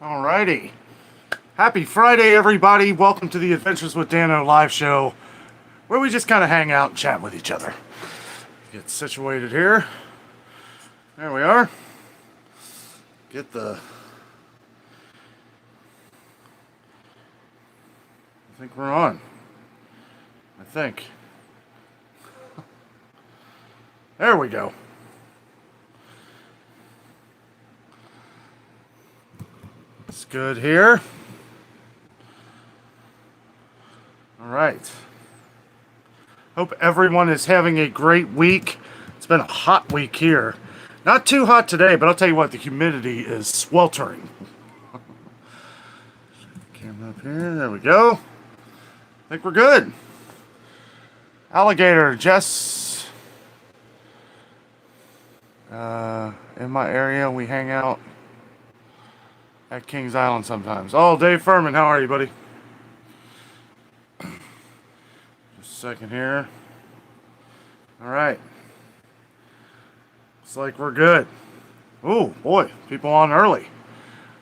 Alrighty. Happy Friday, everybody. Welcome to the Adventures with Danno live show, where we just kind of hang out and chat with each other. Get situated here. There we are. Get the... I think we're on. I think. There we go. It's good here. All right. Hope everyone is having a great week. It's been a hot week here. Not too hot today, but I'll tell you what, the humidity is sweltering. Camera up here. There we go. I think we're good. Alligator, Jess. In my area, we hang out at Kings Island sometimes. Oh, Dave Furman, how are you, buddy? Just a second here. All right. Looks like we're good. Oh, boy, people on early.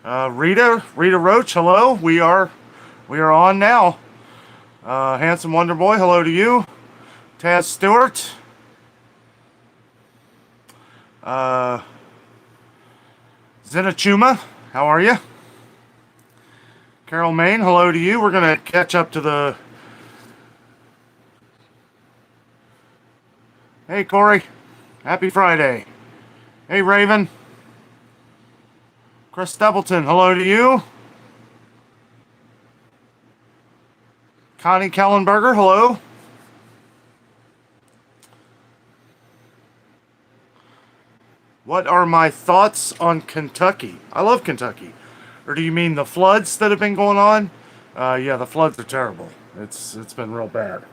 Rita Roach, hello. We are on now. Handsome Wonder Boy, hello to you. Taz Stewart. Zenachuma, how are you? Carol Main, hello to you. We're going to catch up to the... Hey, Corey. Happy Friday. Hey, Raven. Chris Stapleton, hello to you. Connie Kellenberger, hello. What are my thoughts on Kentucky? I love Kentucky. Or do you mean the floods that have been going on? Yeah, the floods are terrible. It's been real bad.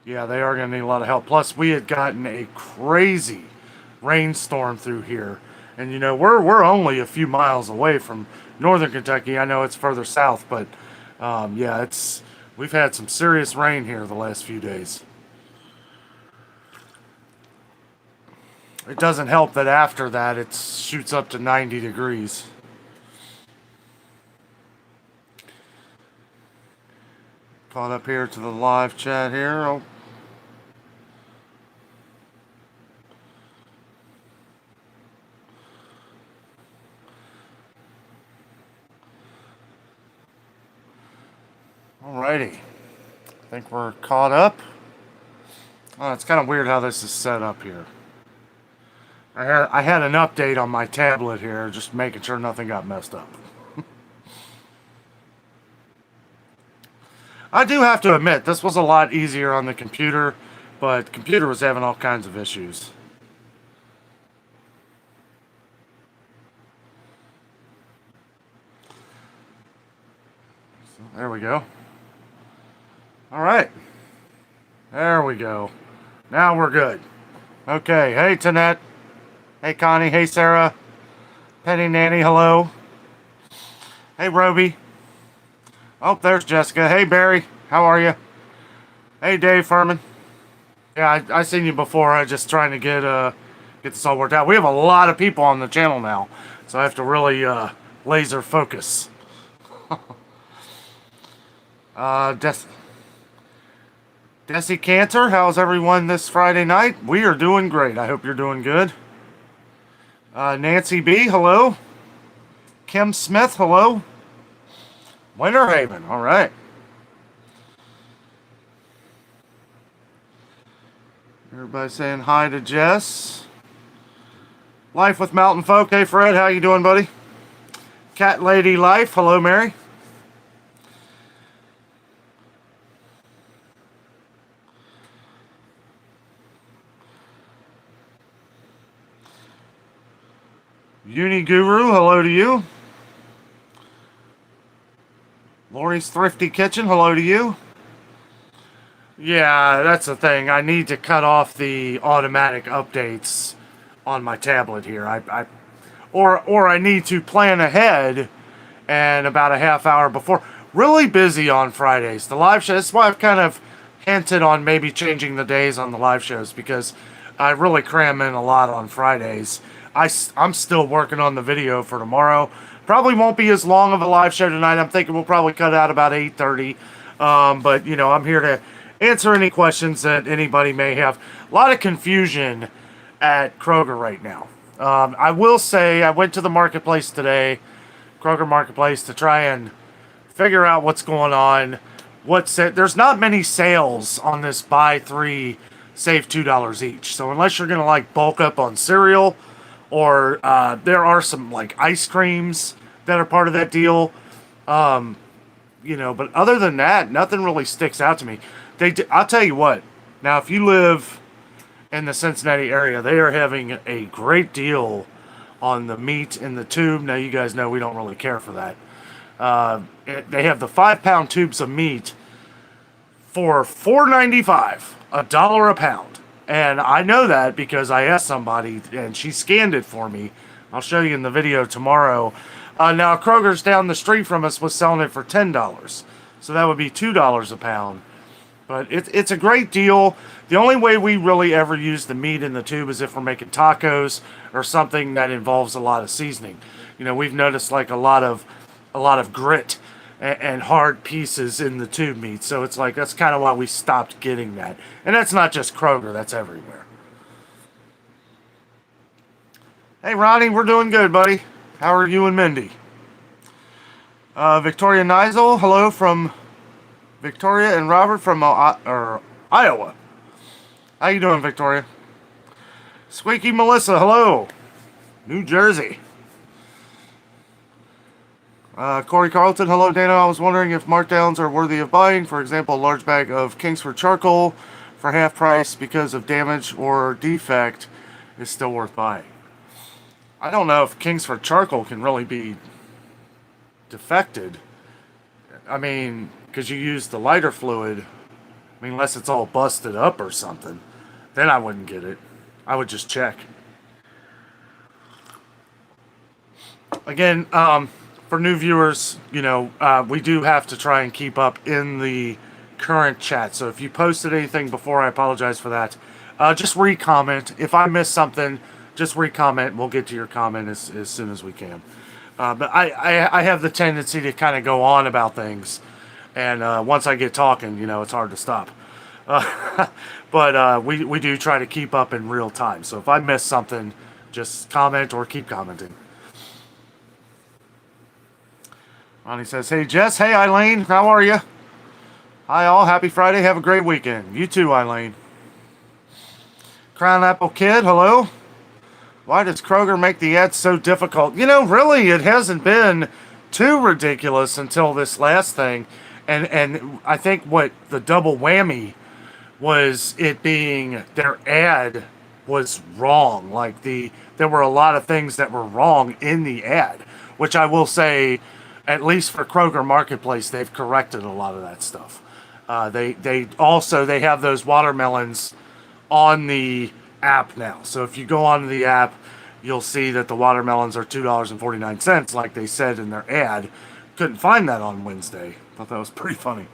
Yeah, they are going to need a lot of help. Plus, we had gotten a crazy rainstorm through here. And, you know, we're only a few miles away from northern Kentucky. I know it's further south, but, yeah, we've had some serious rain here the last few days. It doesn't help that after that it shoots up to 90 degrees. Caught up here to the live chat here. Oh. Alrighty. I think we're caught up. Oh, it's kind of weird how this is set up here. I had an update on my tablet here, just making sure nothing got messed up. I do have to admit, this was a lot easier on the computer, but the computer was having all kinds of issues. So, there we go. All right. There we go. Now we're good. Okay. Hey, Tanette. Hey, Connie. Hey, Sarah. Penny Nanny, hello. Hey, Roby. Oh, there's Jessica. Hey, Barry. How are you? Hey, Dave Furman. Yeah, I seen you before. I'm just trying to get this all worked out. We have a lot of people on the channel now, so I have to really laser focus. Desi Cantor, how's everyone this Friday night? We are doing great. I hope you're doing good. Nancy B, hello. Kim Smith, hello. Winter Haven, all right. Everybody saying hi to Jess. Life with Mountain Folk, hey Fred, how you doing, buddy? Cat Lady Life, hello, Mary. Uni Guru, hello to you. Lori's Thrifty Kitchen, hello to you. Yeah, that's the thing. I need to cut off the automatic updates on my tablet here. Or I need to plan ahead and about a half hour before. Really busy on Fridays. The live show, that's why I've kind of hinted on maybe changing the days on the live shows, because I really cram in a lot on Fridays. I'm still working on the video for tomorrow. Probably won't be as long of a live show tonight. I'm thinking we'll probably cut out about 8:30. But, you know, I'm here to answer any questions that anybody may have. A lot of confusion at Kroger right now. I will say I went to the marketplace today, Kroger Marketplace, to try and figure out what's going on. There's not many sales on this buy three, save $2 each. So unless you're gonna like bulk up on cereal, or there are some like ice creams that are part of that deal, you know. But other than that, nothing really sticks out to me. I'll tell you what. Now, if you live in the Cincinnati area, they are having a great deal on the meat in the tube. Now, you guys know we don't really care for that. They have the 5-pound tubes of meat for $4.95, $1 a pound. And I know that because I asked somebody and she scanned it for me. I'll show you in the video tomorrow. Now, Kroger's down the street from us was selling it for $10. So that would be $2 a pound. But it's a great deal. The only way we really ever use the meat in the tube is if we're making tacos or something that involves a lot of seasoning. You know, we've noticed like a lot of grit and hard pieces in the tube meat. So it's like that's kind of why we stopped getting that. And that's not just Kroger, that's everywhere. Hey Ronnie, we're doing good, buddy. How are you and Mindy? Victoria Neisel, hello from Victoria, and Robert from Iowa. How you doing, Victoria? Squeaky Melissa, hello. New Jersey. Corey Carlton, hello, Danno. I was wondering if markdowns are worthy of buying. For example, a large bag of Kingsford charcoal for half price because of damage or defect is still worth buying. I don't know if Kingsford charcoal can really be defected. I mean, because you use the lighter fluid. I mean, unless it's all busted up or something, then I wouldn't get it. I would just check. Again, for new viewers, you know, we do have to try and keep up in the current chat. So if you posted anything before, I apologize for that. Just re-comment. If I missed something, just re-comment. We'll get to your comment as soon as we can. But I have the tendency to kind of go on about things. And once I get talking, you know, it's hard to stop. But we do try to keep up in real time. So if I miss something, just comment or keep commenting. Ronnie says, hey Jess, hey Eileen, how are you? Hi all, happy Friday, have a great weekend. You too, Eileen. Crown Apple Kid, hello. Why does Kroger make the ads so difficult? You know, really, it hasn't been too ridiculous until this last thing. And I think what the double whammy was it being their ad was wrong. Like there were a lot of things that were wrong in the ad, which I will say, at least for Kroger Marketplace, they've corrected a lot of that stuff. They also have those watermelons on the app now. So if you go onto the app, you'll see that the watermelons are $2.49, like they said in their ad. Couldn't find that on Wednesday. Thought that was pretty funny.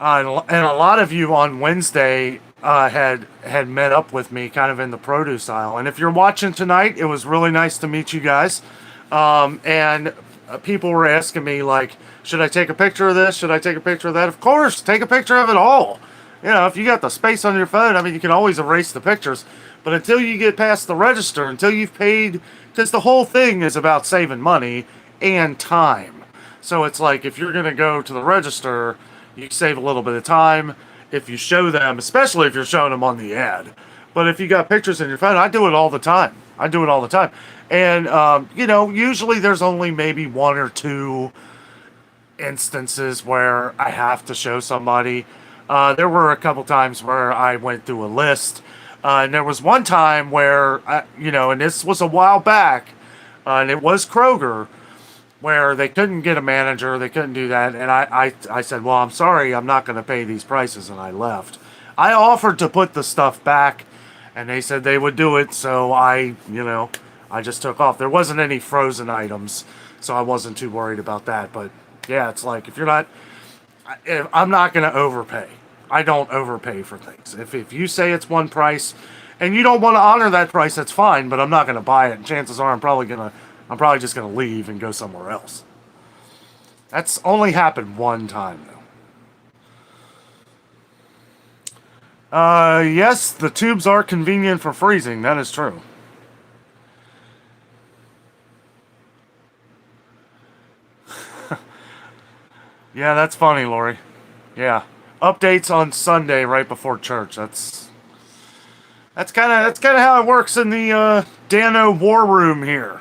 And a lot of you on Wednesday had met up with me kind of in the produce aisle. And if you're watching tonight, it was really nice to meet you guys. And people were asking me, like, should I take a picture of this? Should I take a picture of that? Of course, take a picture of it all. You know, if you got the space on your phone, I mean, you can always erase the pictures. But until you get past the register, until you've paid, because the whole thing is about saving money and time. So it's like, if you're going to go to the register, you save a little bit of time if you show them, especially if you're showing them on the ad. But if you got pictures in your phone, I do it all the time. And, you know, usually there's only maybe one or two instances where I have to show somebody. There were a couple times where I went through a list. And there was one time where, you know, and this was a while back, and it was Kroger, where they couldn't get a manager, they couldn't do that, and I said, well, I'm sorry, I'm not going to pay these prices, and I left. I offered to put the stuff back, and they said they would do it, so I just took off. There wasn't any frozen items, so I wasn't too worried about that, but yeah, it's like, if you're not, I'm not going to overpay. I don't overpay for things. If you say it's one price and you don't want to honor that price, that's fine, but I'm not going to buy it. And chances are I'm probably just going to leave and go somewhere else. That's only happened one time, though. Yes, the tubes are convenient for freezing. That is true. Yeah, that's funny, Lori. Yeah. Updates on Sunday right before church. That's kind of how it works in the Danno war room here.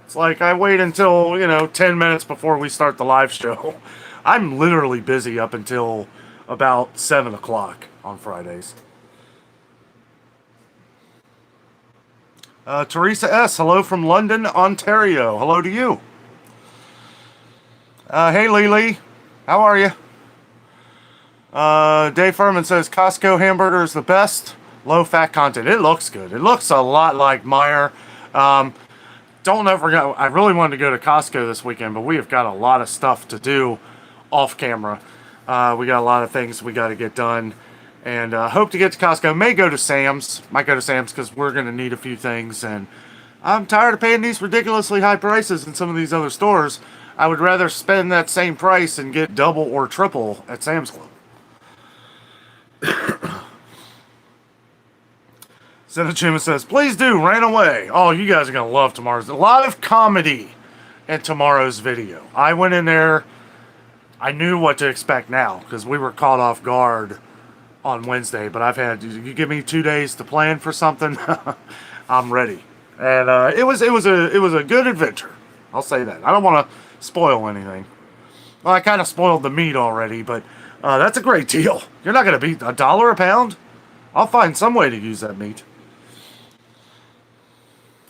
It's like I wait until 10 minutes before we start the live show. I'm literally busy up until about 7 o'clock on Fridays. Teresa S., hello from London, Ontario. Hello to you. Hey, Lily. How are you? Dave Furman says Costco hamburger is the best. Low fat content. It looks good. It looks a lot like Meijer. Don't ever go. I really wanted to go to Costco this weekend, but we have got a lot of stuff to do off camera. We got a lot of things we got to get done, and hope to get to Costco. May go to Sam's. Might go to Sam's because we're going to need a few things, and I'm tired of paying these ridiculously high prices in some of these other stores. I would rather spend that same price and get double or triple at Sam's Club. Senachima says, please do, ran away. Oh, you guys are going to love tomorrow's. A lot of comedy in tomorrow's video. I went in there. I knew what to expect now because we were caught off guard on Wednesday. But I've had, you give me 2 days to plan for something, I'm ready. And it was a good adventure. I'll say that. I don't want to spoil anything. Well, I kind of spoiled the meat already, but that's a great deal. You're not going to beat $1 a pound. I'll find some way to use that meat.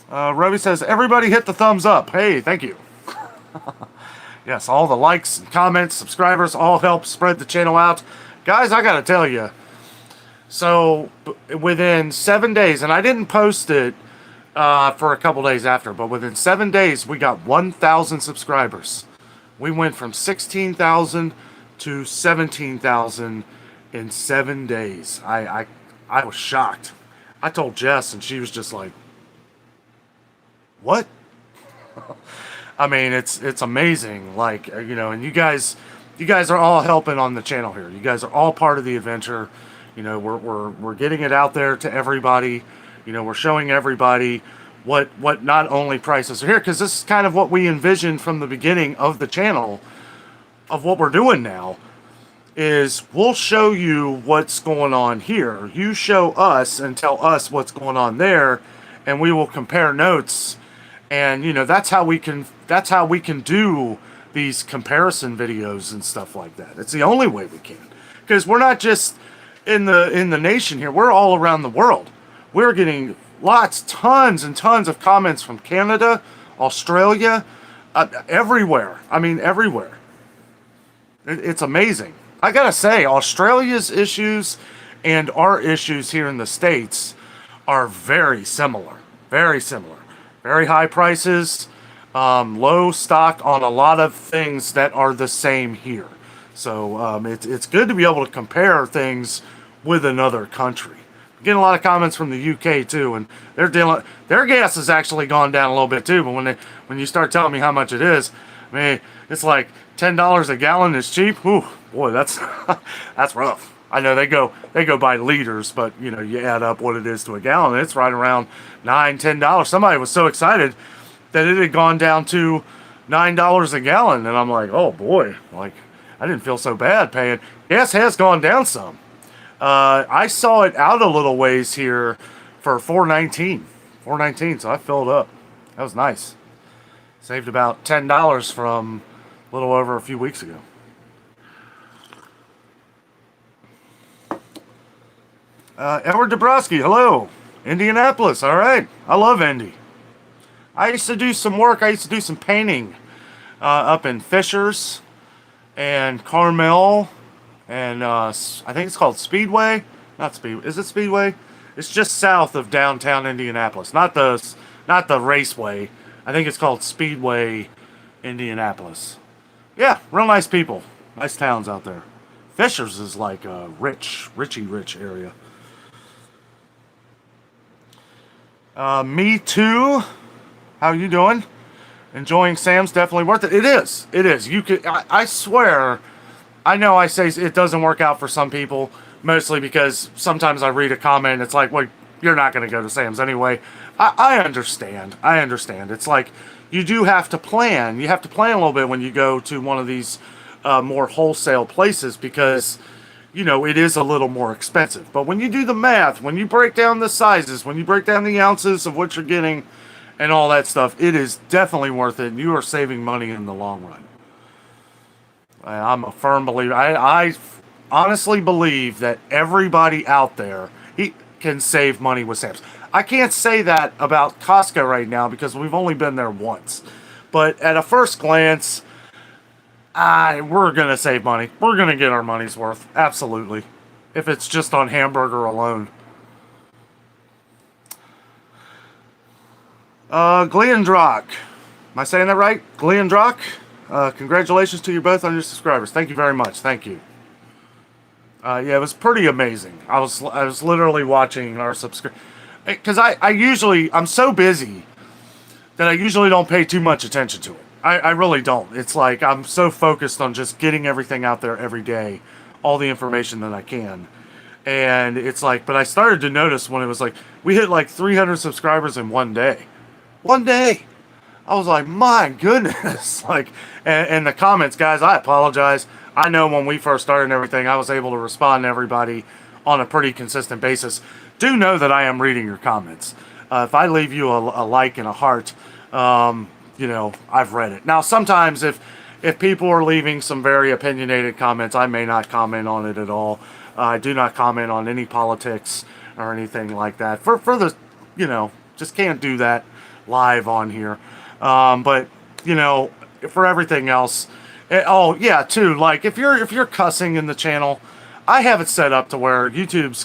Roby says, everybody hit the thumbs up. Hey, thank you. Yes, all the likes and comments, subscribers, all help spread the channel out. Guys, I got to tell you. So, within 7 days, and I didn't post it for a couple days after, but within 7 days, we got 1,000 subscribers. We went from 16,000 to 17,000 in 7 days. I was shocked. I told Jess, and she was just like, what? I mean, it's amazing. Like, and you guys are all helping on the channel here. You guys are all part of the adventure. We're getting it out there to everybody. We're showing everybody what not only prices are here, because this is kind of what we envisioned from the beginning of the channel, of what we're doing now, is we'll show you what's going on here. You show us and tell us what's going on there, and we will compare notes. And that's how we can do these comparison videos and stuff like that. It's the only way we can, because we're not just in the nation here. We're all around the world. We're getting tons and tons of comments from Canada, Australia, everywhere. I mean, everywhere. It's amazing. I gotta say, Australia's issues and our issues here in the States are very similar. Very similar. Very high prices, low stock on a lot of things that are the same here. So it's good to be able to compare things with another country. I'm getting a lot of comments from the UK too, and their gas has actually gone down a little bit too. But when you start telling me how much it is, I mean, it's like $10 a gallon is cheap. Ooh, boy, that's that's rough. I know they go by liters, but you add up what it is to a gallon, and it's right around $9-10. Somebody was so excited that it had gone down to $9 a gallon, and I'm like, oh boy, like I didn't feel so bad paying. Gas has gone down some. I saw it out a little ways here for $4.19, so I filled up. That was nice. Saved about $10 from a little over a few weeks ago. Edward Dabrowski, hello. Indianapolis, all right. I love Indy. I used to do some work. I used to do some painting up in Fishers and Carmel and I think it's called Speedway. Not Speedway. Is it Speedway? It's just south of downtown Indianapolis. Not the raceway. I think it's called Speedway, Indianapolis. Yeah, real nice people. Nice towns out there. Fishers is like a rich area. Me too. How you doing? Enjoying Sam's definitely worth it. It is. It is. You could. I swear. I know I say it doesn't work out for some people, mostly because sometimes I read a comment and it's like, well, you're not going to go to Sam's anyway. I understand. I understand. It's like you do have to plan. You have to plan a little bit when you go to one of these more wholesale places because, you know, it is a little more expensive. But when you do the math, when you break down the sizes, when you break down the ounces of what you're getting and all that stuff, it is definitely worth it. And you are saving money in the long run. I'm a firm believer. I honestly believe that everybody out there can save money with Sam's. I can't say that about Costco right now because we've only been there once. But at a first glance, we're going to save money. We're going to get our money's worth. Absolutely. If it's just on hamburger alone. Gleandrock. Am I saying that right? Gleandrock? Congratulations to you both on your subscribers. Thank you very much. Thank you. Yeah, it was pretty amazing. I was literally watching our subscribers. Because I'm so busy that I usually don't pay too much attention to it. I really don't. It's like I'm so focused on just getting everything out there every day, all the information that I can. And it's like, but I started to notice when it was like, we hit like 300 subscribers in one day. One day. I was like, my goodness. Like, and the comments, guys, I apologize. I know when we first started and everything, I was able to respond to everybody on a pretty consistent basis. Do know that I am reading your comments. If I leave you a like and a heart, you know, I've read it. Now, sometimes if people are leaving some very opinionated comments, I may not comment on it at all. I do not comment on any politics or anything like that. For the, you know, just can't do that live on here. But, you know, for everything else, oh yeah, too, like if you're cussing in the channel, I have it set up to where YouTube's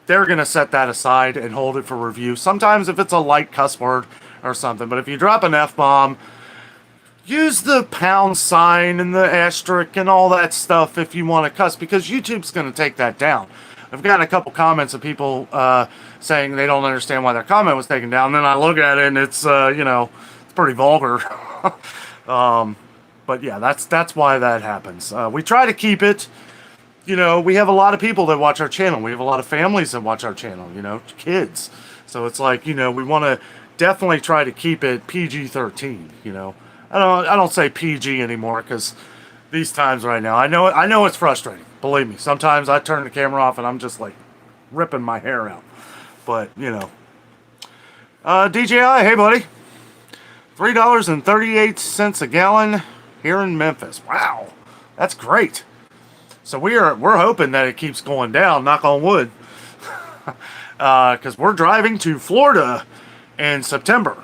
they're gonna set that aside and hold it for review. Sometimes if it's a light cuss word or something, but if you drop an F-bomb, use the pound sign and the asterisk and all that stuff if you want to cuss, because YouTube's gonna take that down. I've gotten a couple comments of people saying they don't understand why their comment was taken down. Then I look at it and it's you know, it's pretty vulgar. But yeah, that's why that happens. We try to keep it, you know, we have a lot of people that watch our channel. We have a lot of families that watch our channel, you know, kids. So it's like, you know, we want to definitely try to keep it PG-13, you know. I don't say PG anymore because these times right now, I know it's frustrating. Believe me, sometimes I turn the camera off and I'm just like ripping my hair out. But, you know. DJI, hey buddy. $3.38 a gallon here in Memphis. Wow, that's great. So we're hoping that it keeps going down, knock on wood. Because we're driving to Florida in September.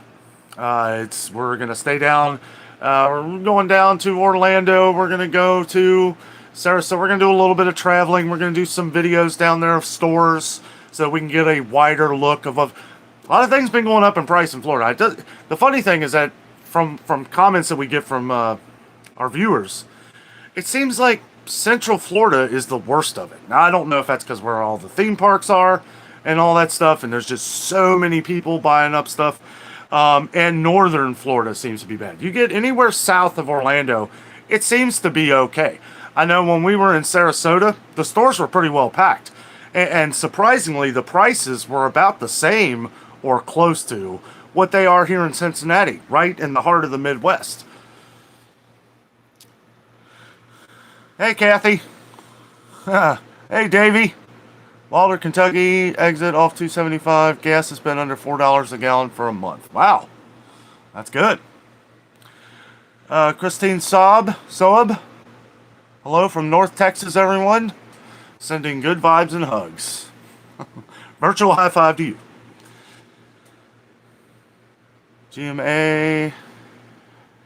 We're going to stay down. We're going down to Orlando. We're going to go to Sarasota. We're going to do a little bit of traveling. We're going to do some videos down there of stores so we can get a wider look of a lot of things been going up in price in Florida. The funny thing is that from comments that we get from our viewers, it seems like Central Florida is the worst of it. Now, I don't know if that's because where all the theme parks are and all that stuff, and there's just so many people buying up stuff. And Northern Florida seems to be bad. You get anywhere south of Orlando, it seems to be okay. I know when we were in Sarasota, the stores were pretty well packed. And surprisingly, the prices were about the same or close to what they are here in Cincinnati, right in the heart of the Midwest. Hey, Kathy. Hey, Davey. Wilder, Kentucky, exit off 275. Gas has been under $4 a gallon for a month. Wow. That's good. Christine Soab. Hello from North Texas, everyone. Sending good vibes and hugs. Virtual high five to you. GMA.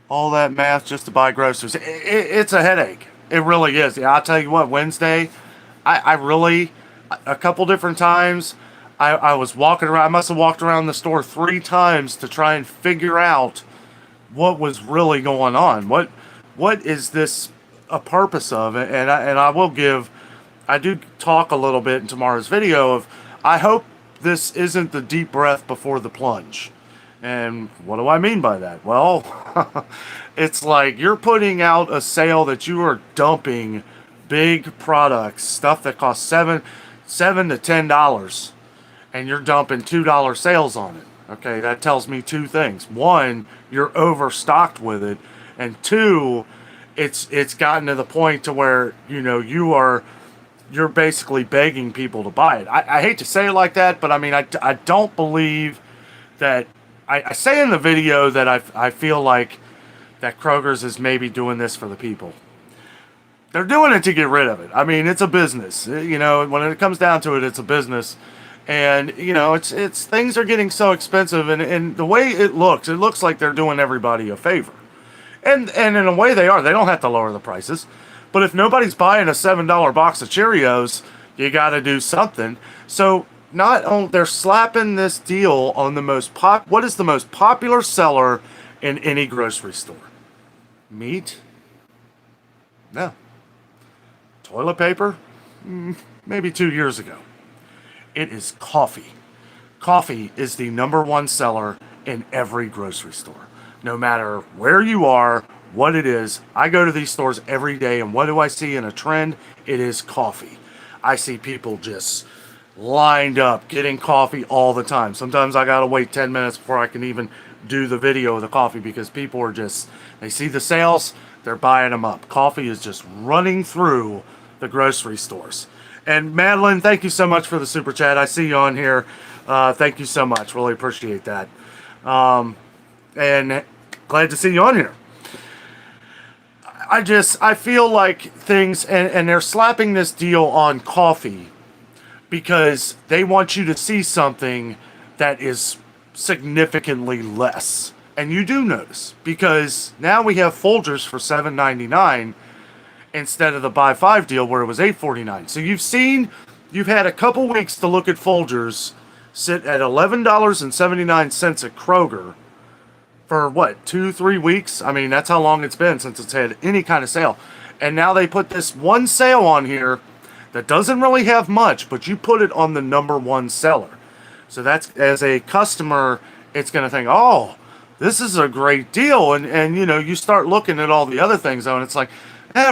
All that math just to buy groceries. It's a headache. It really is. Yeah, I'll tell you what, Wednesday, I really, a couple different times, I was walking around. I must have walked around the store 3 times to try and figure out what was really going on. What is this a purpose of it, and I will give, I do talk a little bit in tomorrow's video of, I hope this isn't the deep breath before the plunge. And what do I mean by that? Well, it's like you're putting out a sale that you are dumping big products, stuff that costs $7 to $10, and you're dumping $2 sales on it. Okay, that tells me two things. One, you're overstocked with it, and two, it's gotten to the point to where, you know, you're basically begging people to buy it. I hate to say it like that, but I mean, I don't believe that. I say in the video that I feel like that Kroger's is maybe doing this for the people. They're doing it to get rid of it. I mean, it's a business. You know, when it comes down to it, it's a business. And, you know, it's things are getting so expensive, and the way it looks like they're doing everybody a favor. And in a way they are. They don't have to lower the prices. But if nobody's buying a $7 box of Cheerios, you got to do something. So not only they're slapping this deal on the what is the most popular seller in any grocery store? Meat? No. Toilet paper? Maybe 2 years ago. It is coffee. Coffee is the #1 seller in every grocery store. No matter where you are, what it is. I go to these stores every day, and what do I see in a trend? It is coffee. I see people just lined up getting coffee all the time. Sometimes I gotta wait 10 minutes before I can even do the video of the coffee, because people are just, they see the sales, they're buying them up. Coffee is just running through the grocery stores. And Madeline, thank you so much for the super chat. I see you on here. Thank you so much. Really appreciate that. And glad to see you on here. I feel like things, and they're slapping this deal on coffee because they want you to see something that is significantly less. And you do notice, because now we have Folgers for $7.99 instead of the buy 5 deal where it was $8.49. So you've had a couple weeks to look at Folgers sit at $11.79 at Kroger for what, 2-3 weeks? I mean, that's how long it's been since it's had any kind of sale. And now they put this one sale on here that doesn't really have much, but you put it on the #1 seller. So that's, as a customer, it's going to think, oh, this is a great deal. And you know, you start looking at all the other things though, and it's like,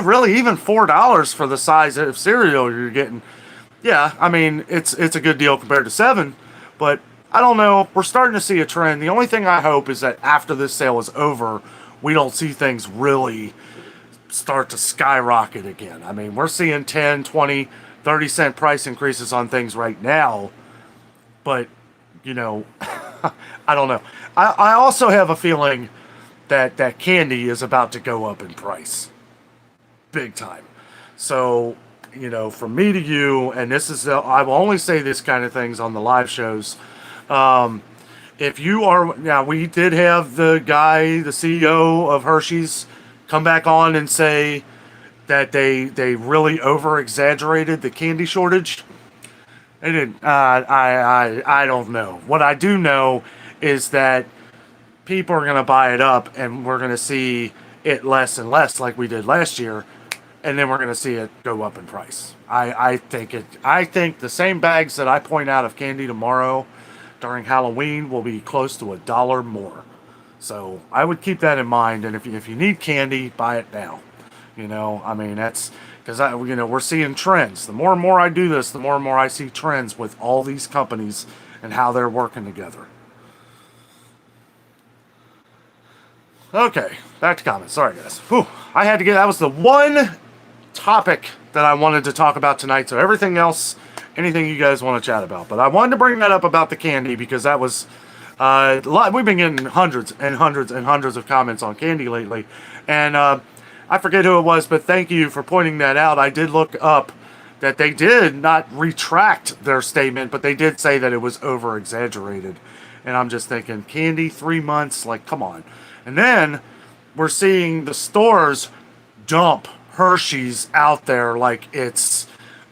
really, even $4 for the size of cereal you're getting. Yeah, I mean, it's a good deal compared to $7, but I don't know. We're starting to see a trend. The only thing I hope is that after this sale is over, we don't see things really start to skyrocket again. I mean, we're seeing 10, 20, 30 cent price increases on things right now, but, you know, I don't know. I also have a feeling that candy is about to go up in price. Big time. So, you know, from me to you, and this is, I will only say this kind of things on the live shows. If you are, now we did have the guy, the CEO of Hershey's, come back on and say that they really over exaggerated the candy shortage. They didn't. I don't know. What I do know is that people are going to buy it up, and we're going to see it less and less like we did last year, and then we're going to see it go up in price. I think the same bags that I point out of candy tomorrow during Halloween will be close to $1 more. So I would keep that in mind, and if you need candy, buy it now. You know, I mean, that's because we're seeing trends. The more and more I do this, the more and more I see trends with all these companies and how they're working together. Okay, back to comments. Sorry, guys. Whew, I had to that was the one topic that I wanted to talk about tonight. So everything else, anything you guys want to chat about. But I wanted to bring that up about the candy because that was a lot. We've been getting hundreds and hundreds and hundreds of comments on candy lately. And I forget who it was, but thank you for pointing that out. I did look up that they did not retract their statement, but they did say that it was over-exaggerated. And I'm just thinking, candy, 3 months? Like, come on. And then we're seeing the stores dump Hershey's out there like it's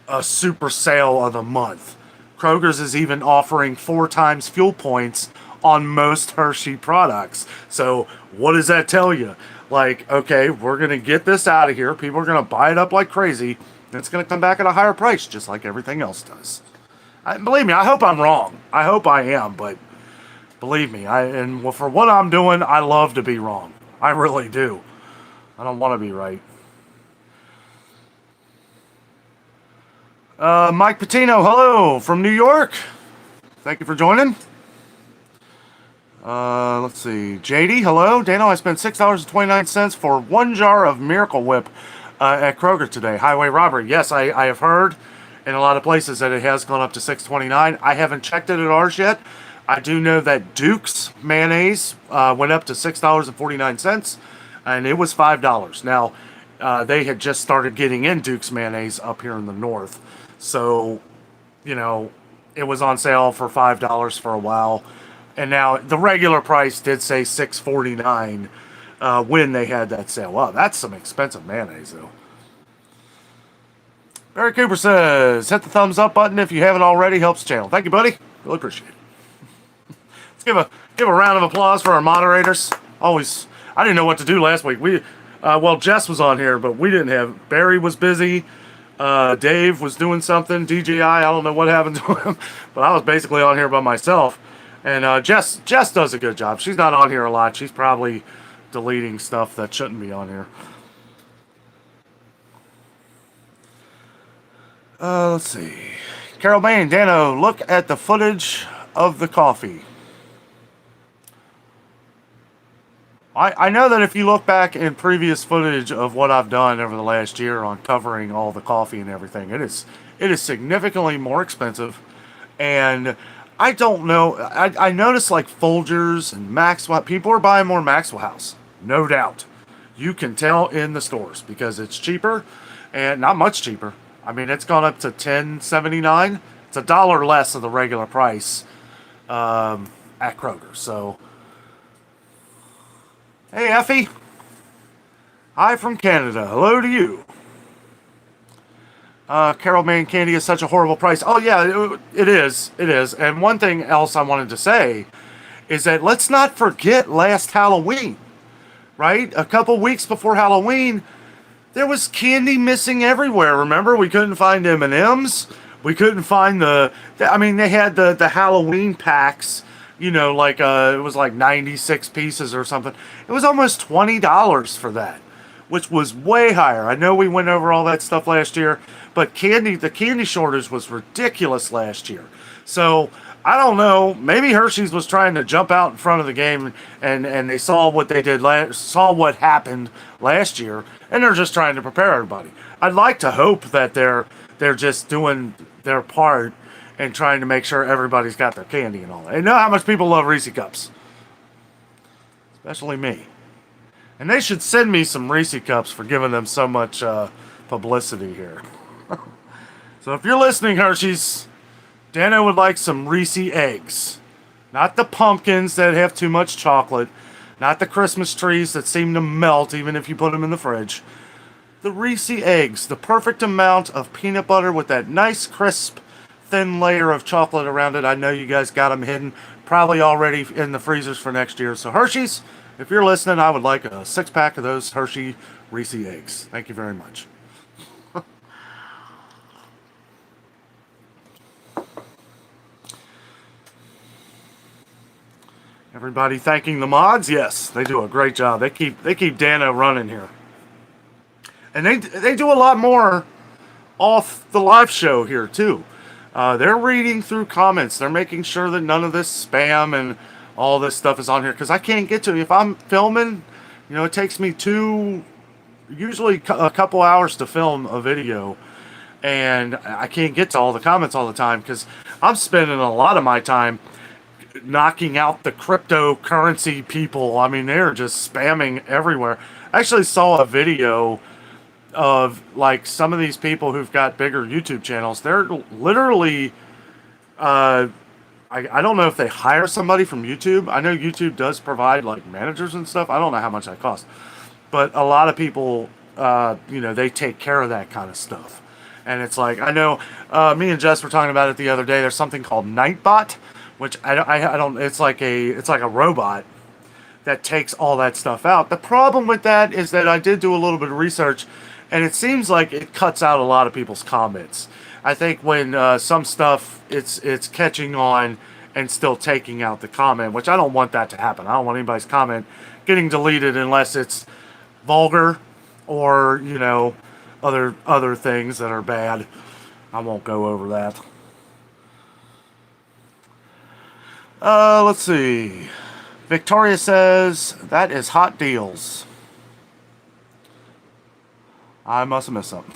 a super sale of the month. Kroger's is even offering 4 times fuel points on most Hershey products. So what does that tell you? Like, okay, we're going to get this out of here. People are going to buy it up like crazy. And it's going to come back at a higher price, just like everything else does. Believe me, I hope I'm wrong. I hope I am, but believe me, for what I'm doing, I love to be wrong. I really do. I don't want to be right. Mike Patino, hello from New York. Thank you for joining. Let's see. JD, hello. Danno, I spent $6.29 for 1 jar of Miracle Whip at Kroger today. Highway robbery. Yes, I have heard in a lot of places that it has gone up to $6.29. I haven't checked it at ours yet. I do know that Duke's mayonnaise went up to $6.49, and it was $5. Now, they had just started getting in Duke's mayonnaise up here in the north. So, you know, it was on sale for $5 for a while. And now the regular price did say $6.49 when they had that sale. Wow, that's some expensive mayonnaise, though. Barry Cooper says, hit the thumbs up button if you haven't already. Helps the channel. Thank you, buddy. Really appreciate it. Let's give a round of applause for our moderators. Always, I didn't know what to do last week. Well, Jess was on here, but we didn't have. Barry was busy. Dave was doing something. DJI, I don't know what happened to him, but I was basically on here by myself. And Jess does a good job. She's not on here a lot. She's probably deleting stuff that shouldn't be on here. Let's see. Carol Bain, Danno, look at the footage of the coffee. I know that if you look back in previous footage of what I've done over the last year on covering all the coffee and everything, it is significantly more expensive. And I don't know. I noticed like Folgers and Maxwell. People are buying more Maxwell House, no doubt. You can tell in the stores because it's cheaper, and not much cheaper. I mean, it's gone up to $10.79. It's $1 less of the regular price at Kroger. So, hey Effie, hi from Canada. Hello to you. Carol Man candy is such a horrible price. Oh yeah, it is. It is. And one thing else I wanted to say is that let's not forget last Halloween, right? A couple weeks before Halloween, there was candy missing everywhere. Remember, we couldn't find M&Ms. We couldn't find I mean, they had the Halloween packs, you know, like it was like 96 pieces or something. It was almost $20 for that, which was way higher. I know we went over all that stuff last year, but the candy shortage was ridiculous last year. So I don't know. Maybe Hershey's was trying to jump out in front of the game, and they saw what they did, saw what happened last year, and they're just trying to prepare everybody. I'd like to hope that they're just doing their part and trying to make sure everybody's got their candy and all that. You know how much people love Reese cups, especially me. And they should send me some Reese cups for giving them so much publicity here. So if you're listening, Hershey's, Danno would like some Reese eggs. Not the pumpkins that have too much chocolate. Not the Christmas trees that seem to melt even if you put them in the fridge. The Reese eggs, the perfect amount of peanut butter with that nice crisp thin layer of chocolate around it. I know you guys got them hidden, probably already in the freezers for next year. So Hershey's, if you're listening, I would like a 6-pack of those Hershey Reese eggs. Thank you very much. Everybody thanking the mods. Yes, they do a great job. They keep Danno running here. And they do a lot more off the live show here too. They're reading through comments. They're making sure that none of this spam and all this stuff is on here, because I can't get to it. If I'm filming, you know, it takes me usually a couple hours to film a video, and I can't get to all the comments all the time because I'm spending a lot of my time knocking out the cryptocurrency people. I mean, they're just spamming everywhere. I actually saw a video of like some of these people who've got bigger YouTube channels. They're literally I don't know if they hire somebody from YouTube. I know YouTube does provide like managers and stuff. I don't know how much that costs, but a lot of people you know, they take care of that kind of stuff. And it's like, I know me and Jess were talking about it the other day. There's something called Nightbot which I don't. It's like a robot that takes all that stuff out. The problem with that is that I did do a little bit of research, and it seems like it cuts out a lot of people's comments. I think when some stuff it's catching on and still taking out the comment, which I don't want that to happen. I don't want anybody's comment getting deleted unless it's vulgar or, you know, other things that are bad. I won't go over that. Let's see. Victoria says, that is hot deals. I must have missed something.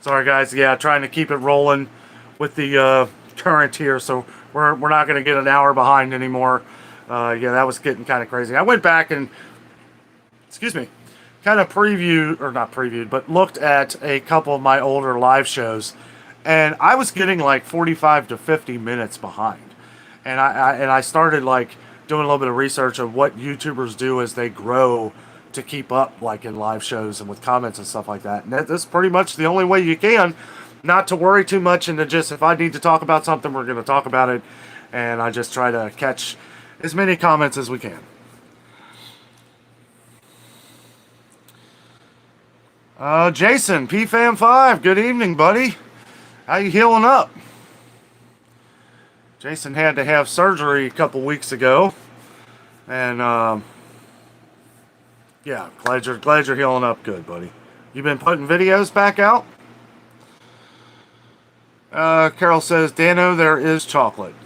Sorry, guys. Yeah, trying to keep it rolling with the current here, so we're not going to get an hour behind anymore. Yeah, that was getting kind of crazy. I went back and, excuse me, kind of previewed, or not previewed, but looked at a couple of my older live shows, and I was getting like 45 to 50 minutes behind. And I started like doing a little bit of research of what YouTubers do as they grow to keep up, like in live shows and with comments and stuff like that. And that's pretty much the only way you can, not to worry too much, and to just, if I need to talk about something, we're going to talk about it. And I just try to catch as many comments as we can. Jason, PFAM5, good evening, buddy. How you healing up? Jason had to have surgery a couple weeks ago, and yeah, glad you're healing up good, buddy. You been putting videos back out? Carol says, Danno, there is chocolate.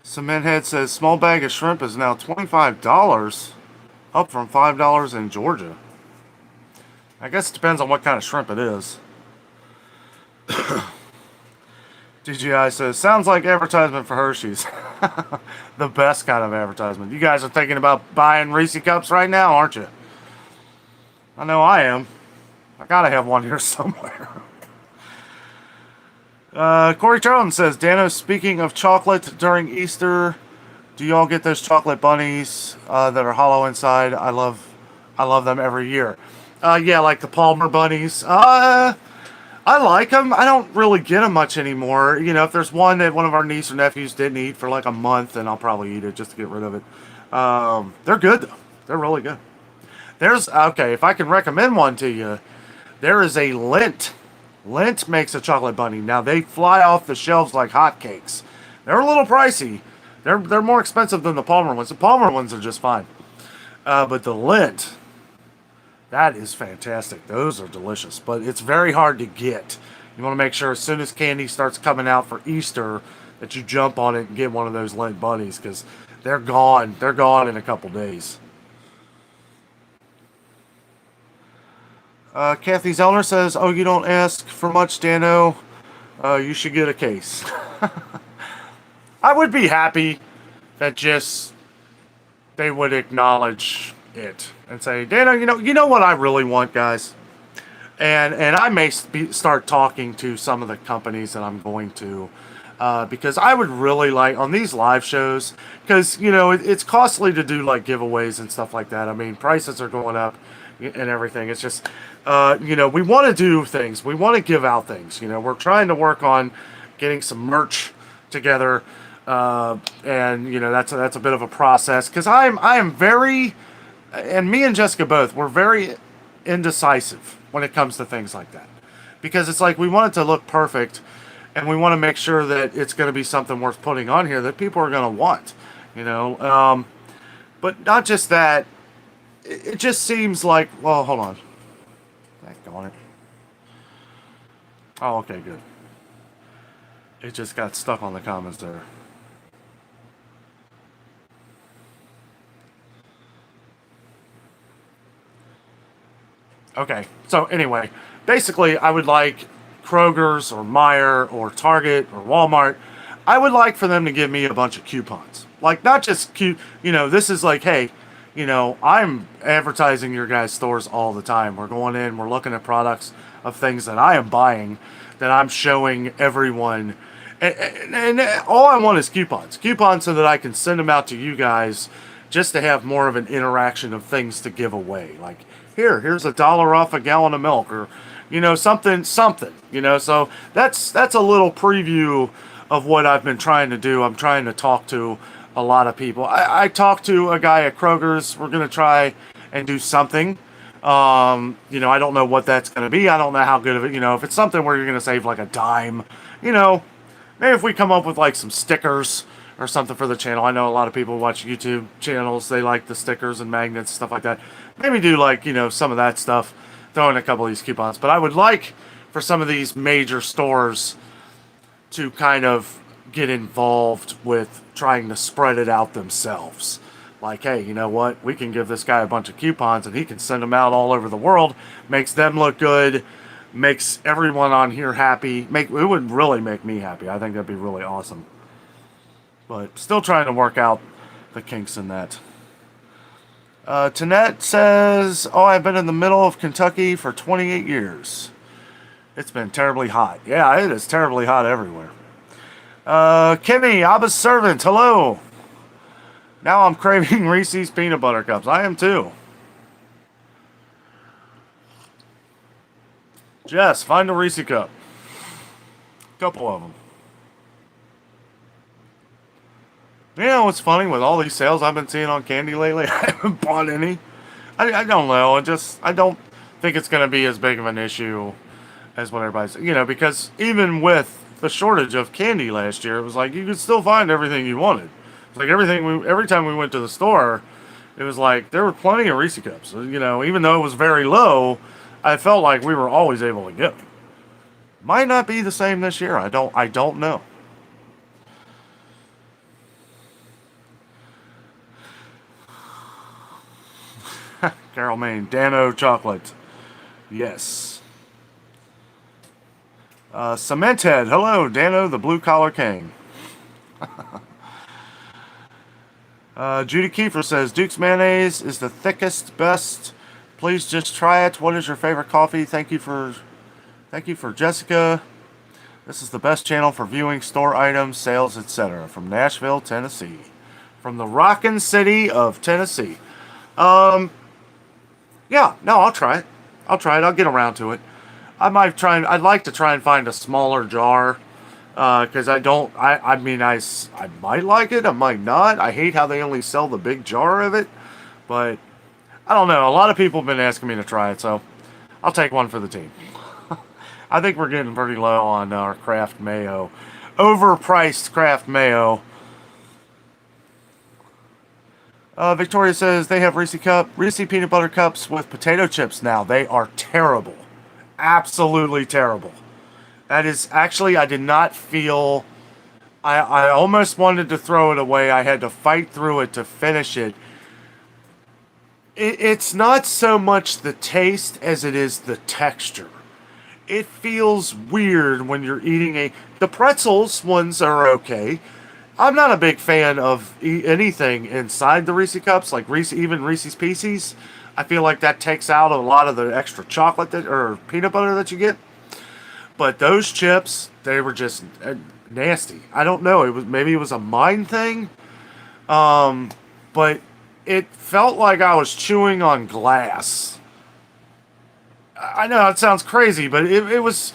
Cementhead says, small bag of shrimp is now $25, up from $5 in Georgia. I guess it depends on what kind of shrimp it is. DGI says, sounds like advertisement for Hershey's. The best kind of advertisement. You guys are thinking about buying Reese cups right now, aren't you? I know I am. I gotta have one here somewhere. Corey Charlton says, Danno, speaking of chocolate during Easter, do y'all get those chocolate bunnies that are hollow inside? I love them every year. Yeah, like the Palmer bunnies. I like them. I don't really get them much anymore. You know, if there's one that one of our niece or nephews didn't eat for like a month, then I'll probably eat it just to get rid of it. They're good, though. They're really good. Okay, if I can recommend one to you, there is a Lindt. Lindt makes a chocolate bunny. Now, they fly off the shelves like hotcakes. They're a little pricey. They're more expensive than the Palmer ones. The Palmer ones are just fine. But the Lindt, that is fantastic. Those are delicious, but it's very hard to get. You want to make sure as soon as candy starts coming out for Easter that you jump on it and get one of those Lindt bunnies, because they're gone. They're gone in a couple days. Kathy Zellner says, oh, you don't ask for much, Danno. You should get a case. I would be happy that just they would acknowledge it and say, Danno, you know what I really want, guys? And I may start talking to some of the companies that I'm going to, because I would really like, on these live shows, because, you know, it's costly to do, like, giveaways and stuff like that. I mean, prices are going up and everything. It's just, you know, we want to do things. We want to give out things. You know, we're trying to work on getting some merch together, and, you know, that's a bit of a process, because I am very, and me and Jessica both, we're very indecisive when it comes to things like that, because it's like we want it to look perfect, and we want to make sure that it's going to be something worth putting on here that people are going to want, you know. But not just that, it just seems like, well, hold on. Daggone it. Oh, okay, good. It just got stuck on the comments there. Okay, so anyway, basically I would like Kroger's or Meijer or Target or Walmart, I would like for them to give me a bunch of coupons. Like, not just you know, this is like, hey, you know, I'm advertising your guys' stores all the time. We're going in, we're looking at products of things that I am buying, that I'm showing everyone. And all I want is coupons. Coupons so that I can send them out to you guys just to have more of an interaction of things to give away. Like, here's $1 off a gallon of milk, or, You know, something. You know, so that's a little preview of what I've been trying to do. I'm trying to talk to a lot of people. I talked to a guy at Kroger's. We're gonna try and do something. You know, I don't know what that's gonna be. I don't know how good of it. You know, if it's something where you're gonna save like a dime, you know, maybe if we come up with like some stickers or something for the channel. I know a lot of people watch YouTube channels. They like the stickers and magnets, stuff like that. Maybe do like, you know, some of that stuff. Throw in a couple of these coupons. But I would like for some of these major stores to kind of get involved with trying to spread it out themselves. Like, hey, you know what? We can give this guy a bunch of coupons and he can send them out all over the world. Makes them look good. Makes everyone on here happy. It would really make me happy. I think that'd be really awesome. But still trying to work out the kinks in that. Tanette says, oh, I've been in the middle of Kentucky for 28 years. It's been terribly hot. Yeah, it is terribly hot everywhere. Kimmy, Abba's servant, hello. Now I'm craving Reese's peanut butter cups. I am too. Jess, find a Reese cup. Couple of them. You know what's funny with all these sales I've been seeing on candy lately? I haven't bought any. I don't know. I don't think it's going to be as big of an issue as what everybody's, you know, because even with the shortage of candy last year, it was like you could still find everything you wanted. It's like every time we went to the store, it was like there were plenty of Reese cups. You know, even though it was very low, I felt like we were always able to get them. Might not be the same this year. I don't know. Carol Maine, Danno chocolate. Yes. Cement Head, hello, Danno, the blue collar king. Judy Kiefer says, Duke's mayonnaise is the thickest, best. Please just try it. What is your favorite coffee? Thank you for Jessica. This is the best channel for viewing store items, sales, etc. From Nashville, Tennessee. From the rockin' city of Tennessee. Yeah, no, I'll try it. I'll get around to it. I'd like to try and find a smaller jar. Because I might like it, I might not. I hate how they only sell the big jar of it. But, I don't know. A lot of people have been asking me to try it, so I'll take one for the team. I think we're getting pretty low on our Kraft mayo. Overpriced Kraft mayo. Victoria says they have Reese peanut butter cups with potato chips now. They are terrible. Absolutely terrible. That is, actually, I did not feel... I almost wanted to throw it away. I had to fight through it to finish it. It's not so much the taste as it is the texture. It feels weird when you're eating the pretzels ones are okay. I'm not a big fan of anything inside the Reese cups, like even Reese's Pieces. I feel like that takes out a lot of the extra chocolate or peanut butter that you get. But those chips, they were just nasty. I don't know. Maybe it was a mind thing. But it felt like I was chewing on glass. I know it sounds crazy, but it was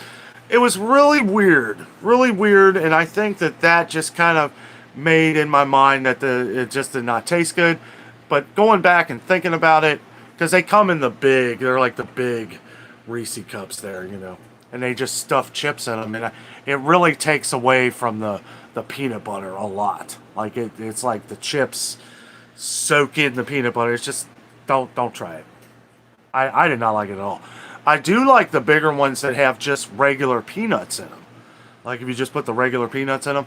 really weird, and I think that just kind of made in my mind that it just did not taste good. But going back and thinking about it, because they come in they're like the big Reese cups there, you know, and they just stuff chips in them, and it really takes away from the peanut butter a lot. Like it's like the chips soak in the peanut butter. It's just don't try it. I did not like it at all. I do like the bigger ones that have just regular peanuts in them. Like if you just put the regular peanuts in them,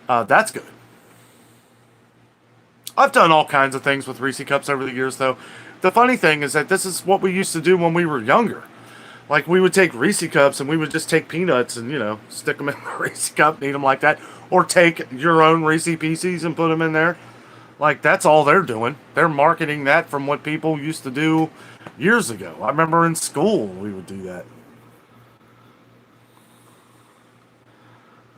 that's good. I've done all kinds of things with Reese cups over the years, though. The funny thing is that this is what we used to do when we were younger. Like we would take Reese cups and we would just take peanuts and, you know, stick them in the Reese cup, eat them like that. Or take your own Reese Pieces and put them in there. Like that's all they're doing. They're marketing that from what people used to do years ago. I remember in school we would do that.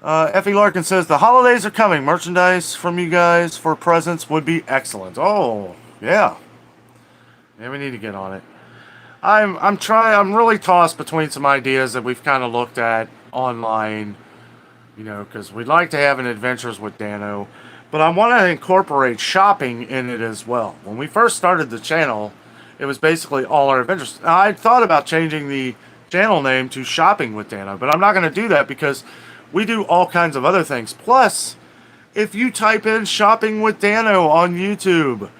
Effie Larkin says, the holidays are coming. Merchandise from you guys for presents would be excellent. Oh, yeah. Yeah, we need to get on it. I'm really tossed between some ideas that we've kind of looked at online, you know, because we'd like to have an Adventures with Danno, but I want to incorporate shopping in it as well. When we first started the channel, it was basically all our adventures. Now, I'd thought about changing the channel name to Shopping with Danno, but I'm not going to do that because we do all kinds of other things. Plus, if you type in Shopping with Danno on YouTube,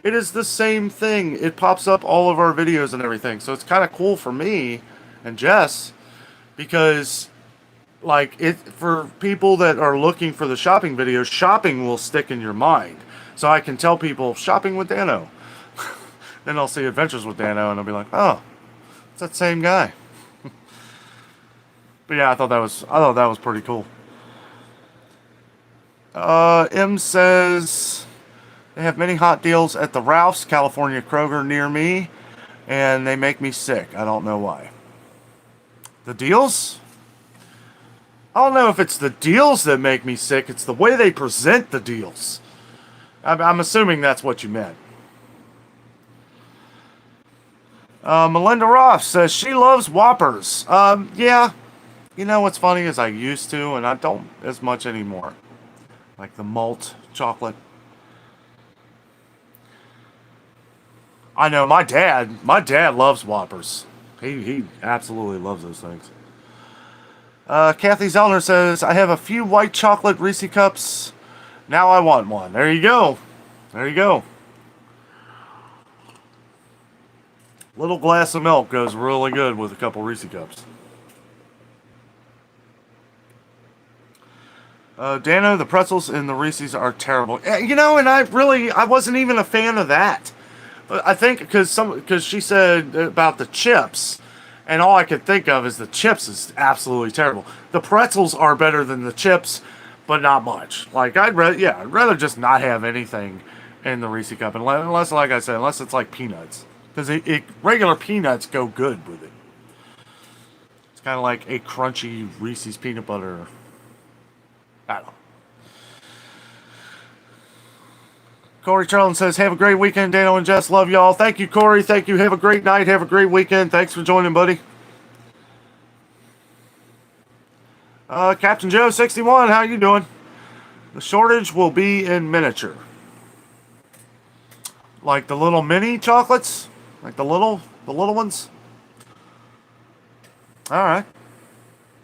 it is the same thing. It pops up all of our videos and everything. So it's kind of cool for me and Jess because, like, it for people that are looking for the shopping videos, shopping will stick in your mind. So I can tell people Shopping with Danno. Then I'll see Adventures with Danno and I'll be like, oh, it's that same guy. But yeah, I thought that was pretty cool. M says they have many hot deals at the Ralph's California Kroger near me, and they make me sick. I don't know why. The deals? I don't know if it's the deals that make me sick. It's the way they present the deals. I'm assuming that's what you meant. Melinda Roth says she loves Whoppers. Yeah. You know what's funny is I used to, and I don't as much anymore. Like the malt chocolate. I know my dad loves Whoppers. He absolutely loves those things. Kathy Zellner says, I have a few white chocolate Reese cups. Now I want one. There you go. There you go. Little glass of milk goes really good with a couple Reese cups. Danno, the pretzels in the Reese's are terrible. You know, and I wasn't even a fan of that. But I think because she said about the chips, and all I could think of is the chips is absolutely terrible. The pretzels are better than the chips, but not much. Like I'd rather just not have anything in the Reese cup, unless, like I said, unless it's like peanuts, because regular peanuts go good with it. It's kind of like a crunchy Reese's peanut butter. I don't know. Corey Charlton says, have a great weekend, Danno and Jess. Love y'all. Thank you, Corey. Thank you. Have a great night. Have a great weekend. Thanks for joining, buddy. Captain Joe 61, how you doing? The shortage will be in miniature. Like the little mini chocolates? Like the little ones? Alright.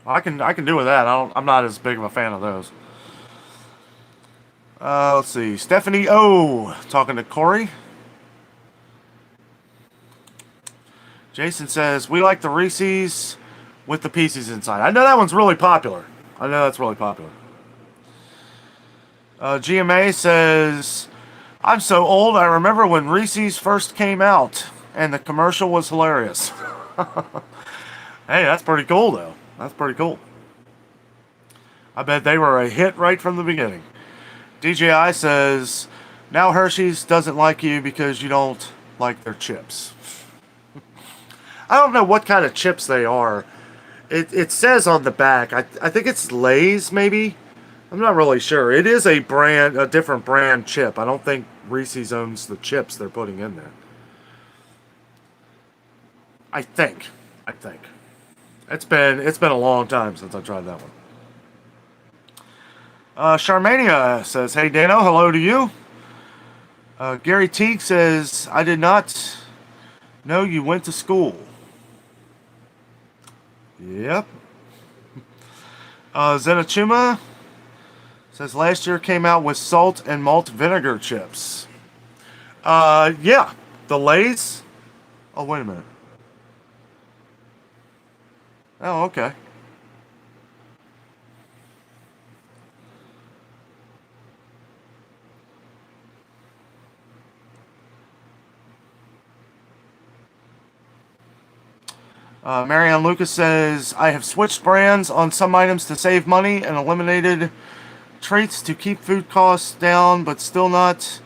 I can do with that. I'm not as big of a fan of those. Let's see. Stephanie O talking to Corey. Jason says, we like the Reese's with the pieces inside. I know that one's really popular. I know that's really popular. GMA says, I'm so old, I remember when Reese's first came out, and the commercial was hilarious. Hey, that's pretty cool, though. That's pretty cool. I bet they were a hit right from the beginning. DJI says, now Hershey's doesn't like you because you don't like their chips. I don't know what kind of chips they are. It says on the back, I think it's Lay's, maybe? I'm not really sure. It is a different brand chip. I don't think Reese's owns the chips they're putting in there. I think. It's been a long time since I tried that one. Charmania says, hey Danno, hello to you. Gary Teague says, I did not know you went to school. Yep. Zenachuma says, last year came out with salt and malt vinegar chips. Yeah. The Lay's? Oh, wait a minute. Oh, okay. Marianne Lucas says, I have switched brands on some items to save money and eliminated treats to keep food costs down, but still not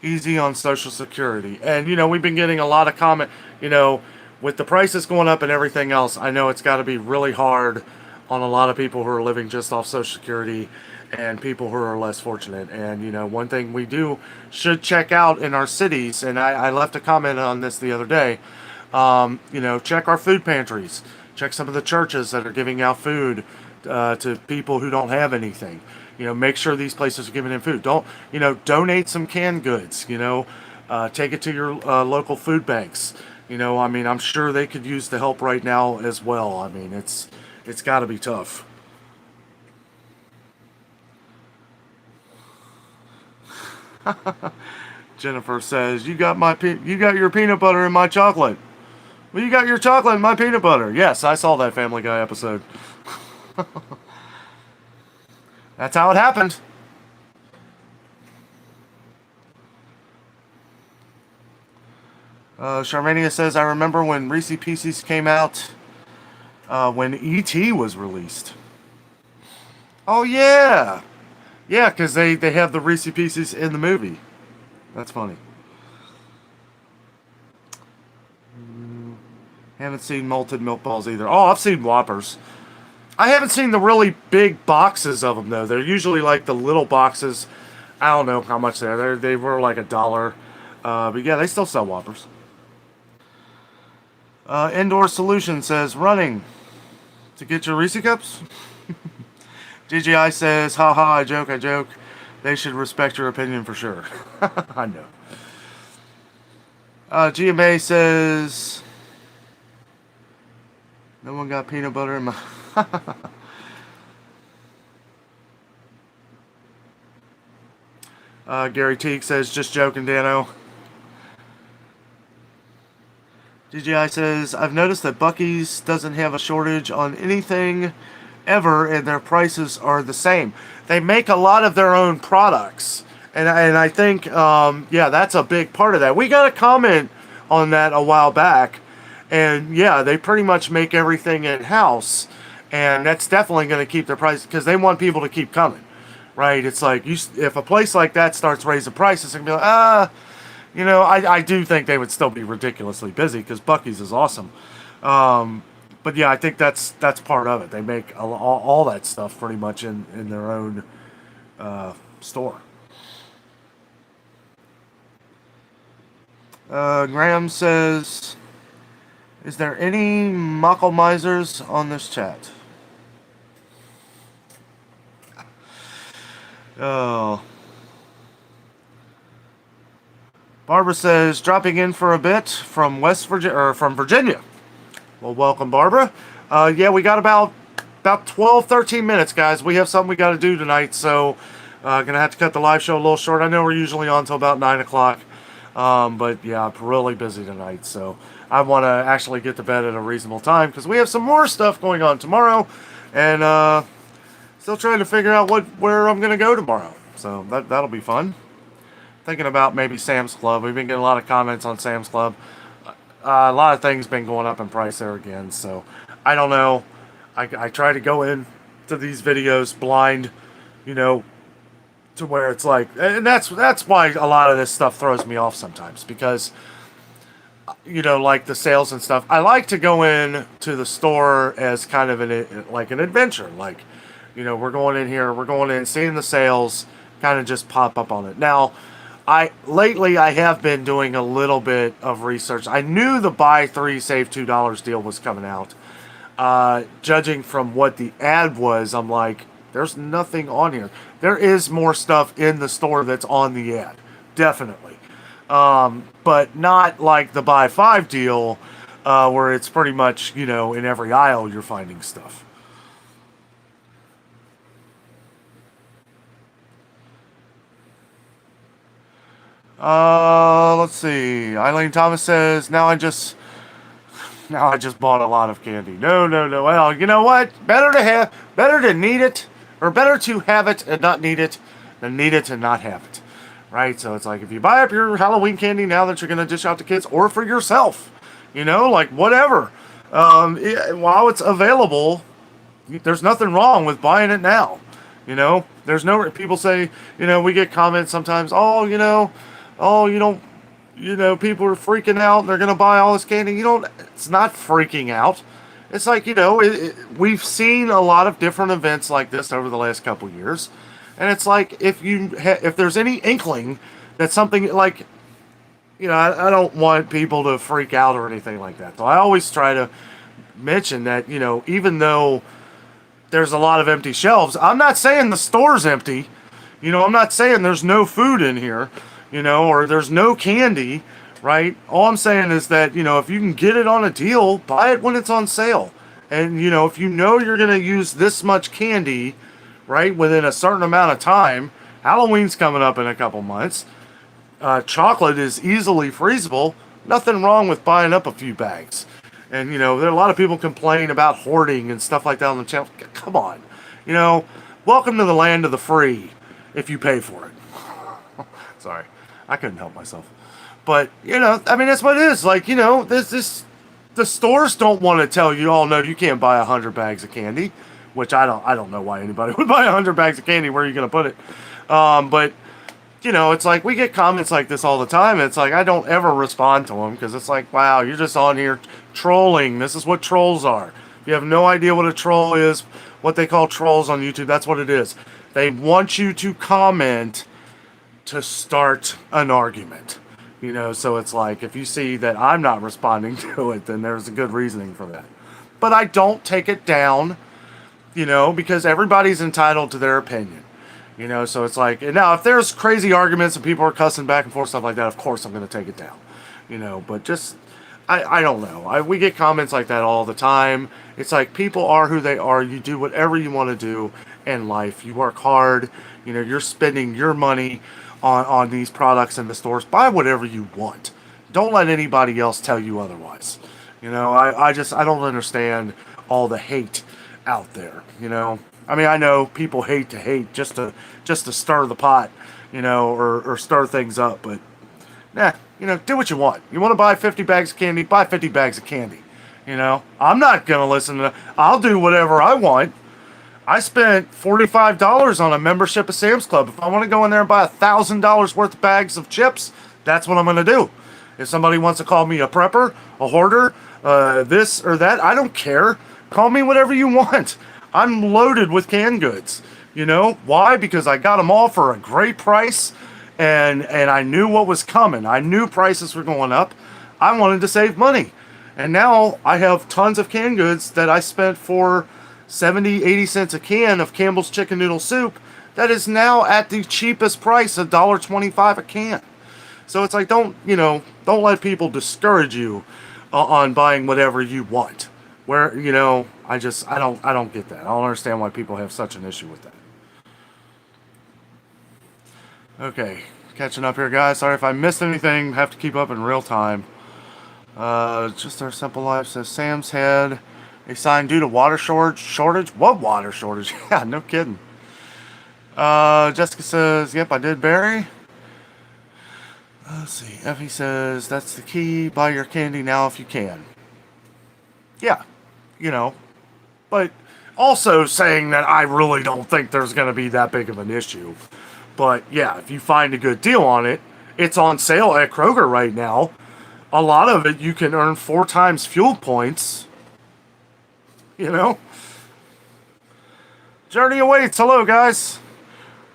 easy on Social Security. And, you know, we've been getting a lot of comment, you know, with the prices going up and everything else, I know it's got to be really hard on a lot of people who are living just off Social Security and people who are less fortunate. And, you know, one thing we should check out in our cities, and I left a comment on this the other day, Check our food pantries. Check some of the churches that are giving out food to people who don't have anything. Make sure these places are giving them food. Don't, donate some canned goods. Take it to your local food banks. I'm sure they could use the help right now as well. It's got to be tough. Jennifer says, you got your peanut butter in my chocolate. Well, you got your chocolate in my peanut butter. Yes, I saw that Family Guy episode. That's how it happened. Charmania says, I remember when Reese's Pieces came out when E.T. was released. Oh, yeah. Yeah, because they have the Reese's Pieces in the movie. That's funny. Haven't seen malted milk balls either. Oh, I've seen Whoppers. I haven't seen the really big boxes of them, though. They're usually like the little boxes. I don't know how much they are. They were like $1. But yeah, they still sell Whoppers. Indoor Solution says, running to get your Reese Cups? GGI says, haha, I joke. They should respect your opinion for sure. I know. GMA says, no one got peanut butter in my... Gary Teague says, just joking, Danno. DJI says, I've noticed that Buc-ee's doesn't have a shortage on anything ever, and their prices are the same. They make a lot of their own products. And I think, that's a big part of that. We got a comment on that a while back. And, yeah, they pretty much make everything in-house. And that's definitely going to keep their prices, because they want people to keep coming. Right? It's like, if a place like that starts raising prices, it's going to be like, I do think they would still be ridiculously busy, because Buc-ee's is awesome. But yeah, I think that's part of it. They make all that stuff pretty much in their own store. Graham says, is there any muckle misers on this chat? Oh. Barbara says, dropping in for a bit from Virginia. Well, welcome, Barbara. Yeah, we got about 12, 13 minutes, guys. We have something we got to do tonight, so gonna have to cut the live show a little short. I know we're usually on until about 9 o'clock, but yeah, I'm really busy tonight, so I want to actually get to bed at a reasonable time, because we have some more stuff going on tomorrow, and still trying to figure out where I'm gonna go tomorrow. So that'll be fun. Thinking about maybe Sam's Club. We've been getting a lot of comments on Sam's Club. A lot of things been going up in price there again, so I don't know. I try to go in to these videos blind, to where it's like, and that's why a lot of this stuff throws me off sometimes, because like the sales and stuff, I like to go in to the store as kind of an adventure, like, we're going in here, we're going in, seeing the sales, kind of just pop up on it. Now, lately I have been doing a little bit of research. I knew the buy 3 save $2 deal was coming out. Judging from what the ad was, I'm like, there's nothing on here. There is more stuff in the store that's on the ad, definitely, but not like the buy 5 deal, where it's pretty much in every aisle you're finding stuff. Let's see. Eileen Thomas says, now I just bought a lot of candy. No. Well, you know what? Better to need it, or better to have it and not need it, than need it and not have it. Right? So it's like, if you buy up your Halloween candy now that you're going to dish out to kids, or for yourself, like whatever, while it's available, there's nothing wrong with buying it now. There's no, people say, we get comments sometimes, you don't, people are freaking out, they're going to buy all this candy. It's not freaking out. It's like, we've seen a lot of different events like this over the last couple years. And it's like, if there's any inkling that something like, you know, I don't want people to freak out or anything like that. So I always try to mention that, you know, even though there's a lot of empty shelves, I'm not saying the store's empty. You know, I'm not saying there's no food in here, you know, or there's no candy, right? All I'm saying is that, you know, if you can get it on a deal, buy it when it's on sale. And, you know, if you know you're going to use this much candy, right, within a certain amount of time, Halloween's coming up in a couple months. Chocolate is easily freezable. Nothing wrong with buying up a few bags. And, you know, there are a lot of people complain about hoarding and stuff like that on the channel. Come on. You know, welcome to the land of the free if you pay for it. Sorry. I couldn't help myself. But, you know, I mean, that's what it is. Like, you know, the stores don't want to tell you, oh, no, you can't buy 100 bags of candy, which I don't know why anybody would buy 100 bags of candy. Where are you going to put it? But, you know, it's like we get comments like this all the time. And it's like I don't ever respond to them because it's like, wow, you're just on here trolling. This is what trolls are. If you have no idea what a troll is, what they call trolls on YouTube, that's what it is. They want you to comment to start an argument. You know, so it's like if you see that I'm not responding to it, then there's a good reasoning for that. But I don't take it down, you know, because everybody's entitled to their opinion. You know, so it's like, now if there's crazy arguments and people are cussing back and forth, stuff like that, of course I'm going to take it down. You know, but just, I don't know. We get comments like that all the time. It's like people are who they are. You do whatever you want to do in life. You work hard. You know, you're spending your money on these products in the stores. Buy whatever you want. Don't let anybody else tell you otherwise. You know, I don't understand all the hate out there, you know. I mean, I know people hate to hate just to stir the pot, you know, or stir things up, but nah, you know, do what you want. You want to buy 50 bags of candy, buy 50 bags of candy. You know, I'm not going to listen to, I'll do whatever I want. I spent $45 on a membership of Sam's Club. If I want to go in there and buy $1,000 worth of bags of chips, that's what I'm going to do. If somebody wants to call me a prepper, a hoarder, this or that, I don't care. Call me whatever you want. I'm loaded with canned goods. You know why? Because I got them all for a great price, and I knew what was coming. I knew prices were going up. I wanted to save money, and now I have tons of canned goods that I spent for 70, 80 cents a can of Campbell's chicken noodle soup. That is now at the cheapest price, $1.25 a can. So it's like, don't let people discourage you on buying whatever you want. Where, you know, I don't get that. I don't understand why people have such an issue with that. Okay, catching up here, guys. Sorry if I missed anything. Have to keep up in real time. Just Our Simple Life says Sam's had a sign due to water shortage. What water shortage? Yeah, no kidding. Jessica says, yep, I did, Barry. Let's see. Effie says, that's the key. Buy your candy now if you can. Yeah, you know. But also saying that I really don't think there's going to be that big of an issue. But yeah, if you find a good deal on it, it's on sale at Kroger right now. A lot of it you can earn 4 times fuel points. You know? Journey awaits. Hello, guys.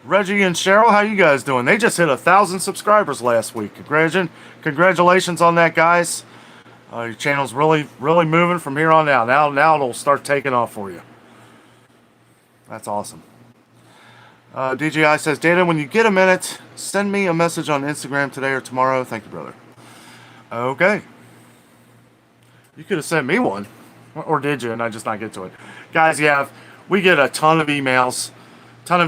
Reggie and Cheryl, how you guys doing? They just hit 1,000 subscribers last week. Congratulations on that, guys. Your channel's really moving from here on out. Now it'll start taking off for you. That's awesome. DJI says, Dana, when you get a minute, send me a message on Instagram today or tomorrow. Thank you, brother. Okay. You could have sent me one. Or did you? And I just not get to it. Guys, yeah, we get a ton of emails, ton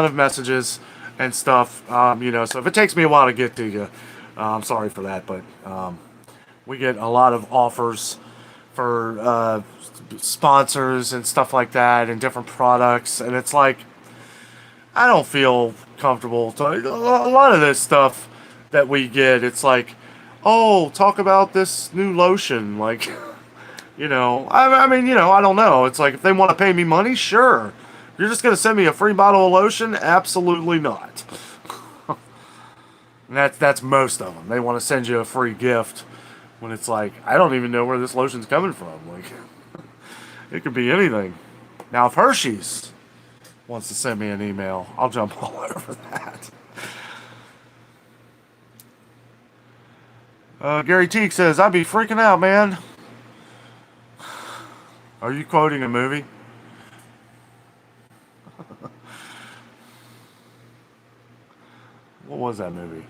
of messages and stuff. You know, so if it takes me a while to get to you, I'm sorry for that. But we get a lot of offers for sponsors and stuff like that and different products. And it's like, I don't feel comfortable. A lot of this stuff that we get, it's like, oh, talk about this new lotion. Like, you know, I mean, you know, I don't know. It's like, if they want to pay me money, sure. You're just going to send me a free bottle of lotion? Absolutely not. And that's most of them. They want to send you a free gift when it's like, I don't even know where this lotion's coming from. Like, it could be anything. Now, if Hershey's wants to send me an email, I'll jump all over that. Gary Teague says, I'd be freaking out, man. Are you quoting a movie? What was that movie?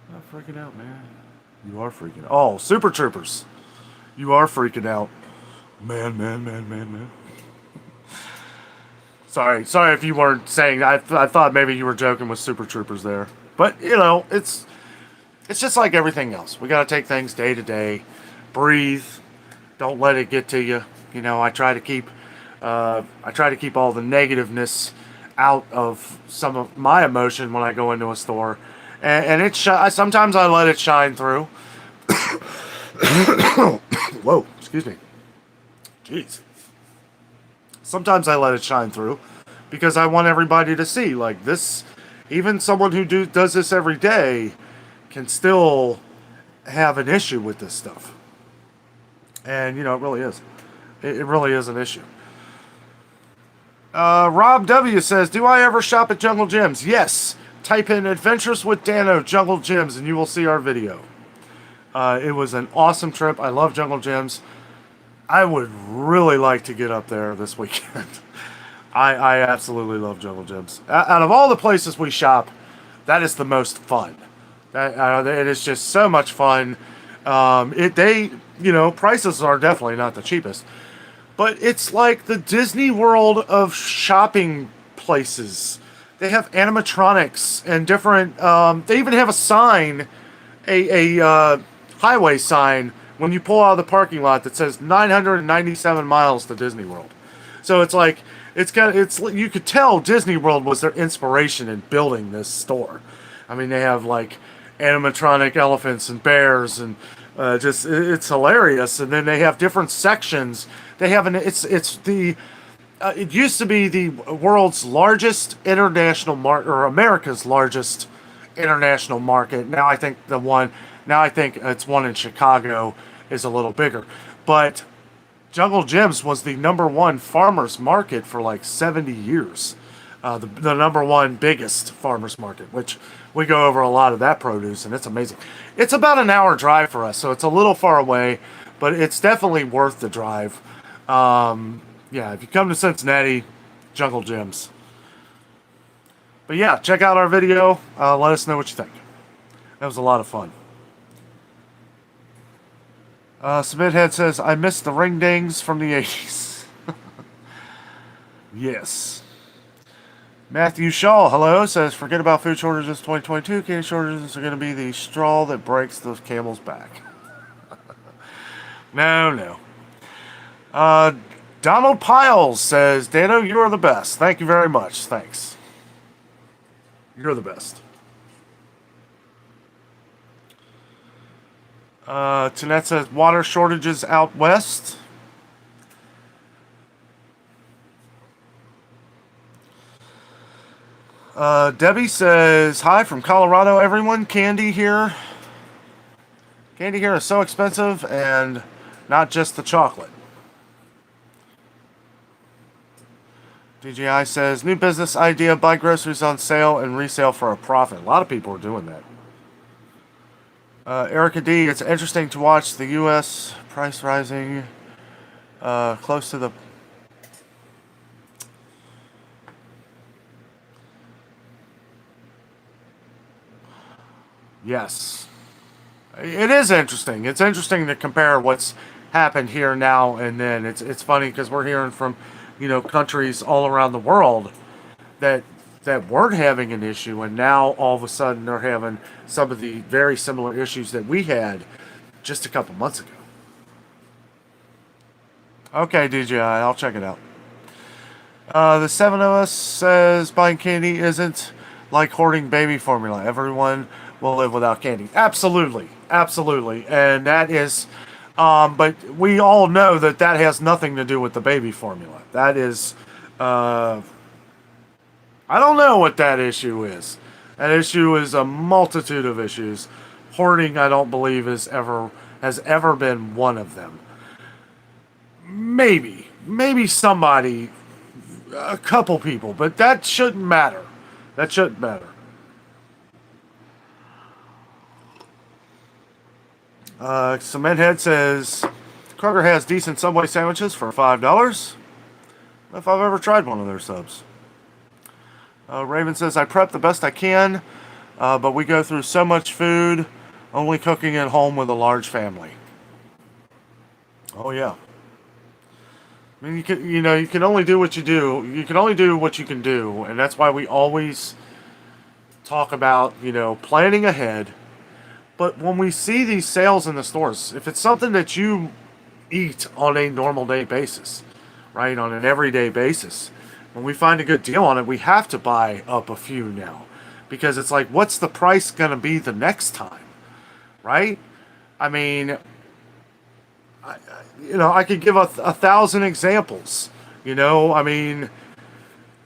I'm not freaking out, man. You are freaking out. Oh, Super Troopers. You are freaking out. Man. Sorry if you weren't saying. I thought maybe you were joking with Super Troopers there. But, you know, it's just like everything else. We got to take things day to day. Breathe. Don't let it get to you. You know, I try to keep all the negativeness out of some of my emotion when I go into a store, and sometimes I let it shine through. Whoa, excuse me. Jeez. Sometimes I let it shine through because I want everybody to see, like, this. Even someone who does this every day can still have an issue with this stuff. And, you know, it really is. It really is an issue. Rob W. says, do I ever shop at Jungle Gyms? Yes. Type in Adventures with Danno Jungle Gyms and you will see our video. It was an awesome trip. I love Jungle Gyms. I would really like to get up there this weekend. I absolutely love Jungle Gyms. Out of all the places we shop, that is the most fun. It is just so much fun. Prices are definitely not the cheapest. But it's like the Disney World of shopping places. They have animatronics and different. They even have a sign, a highway sign when you pull out of the parking lot that says 997 miles to Disney World. So it's like you could tell Disney World was their inspiration in building this store. I mean, they have like animatronic elephants and bears and it's hilarious. And then they have different sections. They have it used to be the world's largest international market, or America's largest international market. Now I think it's one in Chicago is a little bigger. But Jungle Gyms was the number one farmers market for like 70 years. The number one biggest farmers market, which we go over a lot of that produce, and it's amazing. It's about an hour drive for us, so it's a little far away, but it's definitely worth the drive. If you come to Cincinnati, Jungle Gyms. But yeah, check out our video. Let us know what you think. That was a lot of fun. Submithead says, I miss the ring dings from the 80s. Yes. Matthew Shaw, hello, says, forget about food shortages 2022. Candy shortages are going to be the straw that breaks the camel's back. No. Donald Piles says, Danno, you are the best. Thank you very much. Thanks. You're the best. Tanette says, water shortages out west. Debbie says, hi from Colorado, everyone. Candy here. Candy here is so expensive, and not just the chocolate. DJI says, new business idea, buy groceries on sale and resale for a profit. A lot of people are doing that. Erica D, it's interesting to watch the U.S. price rising close to the... Yes. It is interesting. It's interesting to compare what's happened here now and then. It's funny because we're hearing from, countries all around the world that weren't having an issue, and now all of a sudden they're having some of the very similar issues that we had just a couple months ago. Okay, DJI, I'll check it out. The seven of us says buying candy isn't like hoarding baby formula. Everyone will live without candy. Absolutely. And that is, but we all know that has nothing to do with the baby formula. That is, I don't know what that issue is. That issue is a multitude of issues. Hoarding, I don't believe, has ever been one of them. Maybe somebody, a couple people, but that shouldn't matter. Cementhead says, Kroger has decent Subway sandwiches for $5. If I've ever tried one of their subs. Raven says, I prep the best I can, but we go through so much food, only cooking at home with a large family. Oh, yeah. I mean, you can only do what you do. You can only do what you can do, and that's why we always talk about, planning ahead. But when we see these sales in the stores, if it's something that you eat on a normal day basis, right, on an everyday basis, when we find a good deal on it, we have to buy up a few now. Because it's like, what's the price going to be the next time, right? I mean, I could give a 1,000 examples. I mean,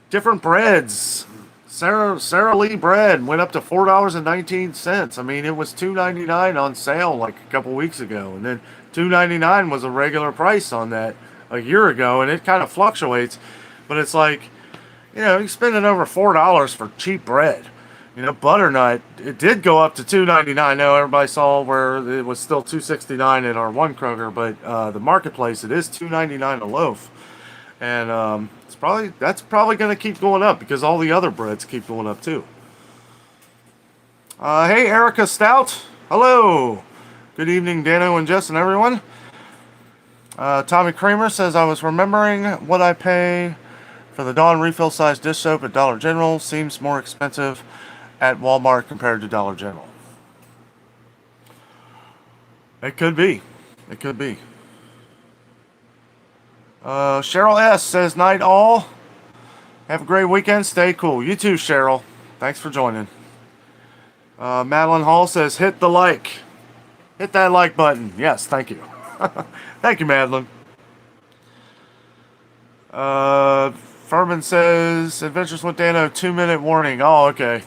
different breads. Sara Lee bread went up to $4.19. I mean, it was $2.99 on sale like a couple weeks ago, and then $2.99 was a regular price on that a year ago, and it kind of fluctuates. But it's like, you're spending over $4 for cheap bread. Butternut, it did go up to $2.99. I know everybody saw where it was still $2.69 at our one Kroger, but the marketplace, it is $2.99 a loaf, and that's probably going to keep going up because all the other breads keep going up too. Hey, Erica Stout, hello. Good evening, Danno and Jess and everyone. Tommy Kramer says, I was remembering what I pay for the Dawn refill size dish soap at Dollar General. Seems more expensive at Walmart compared to Dollar General. It could be. It could be. Cheryl S. says, night all. Have a great weekend. Stay cool. You too, Cheryl. Thanks for joining. Madeline Hall says, hit the like. Hit that like button. Yes, thank you. Thank you, Madeline. Furman says, Adventures with Danno, 2-minute warning. Oh, okay.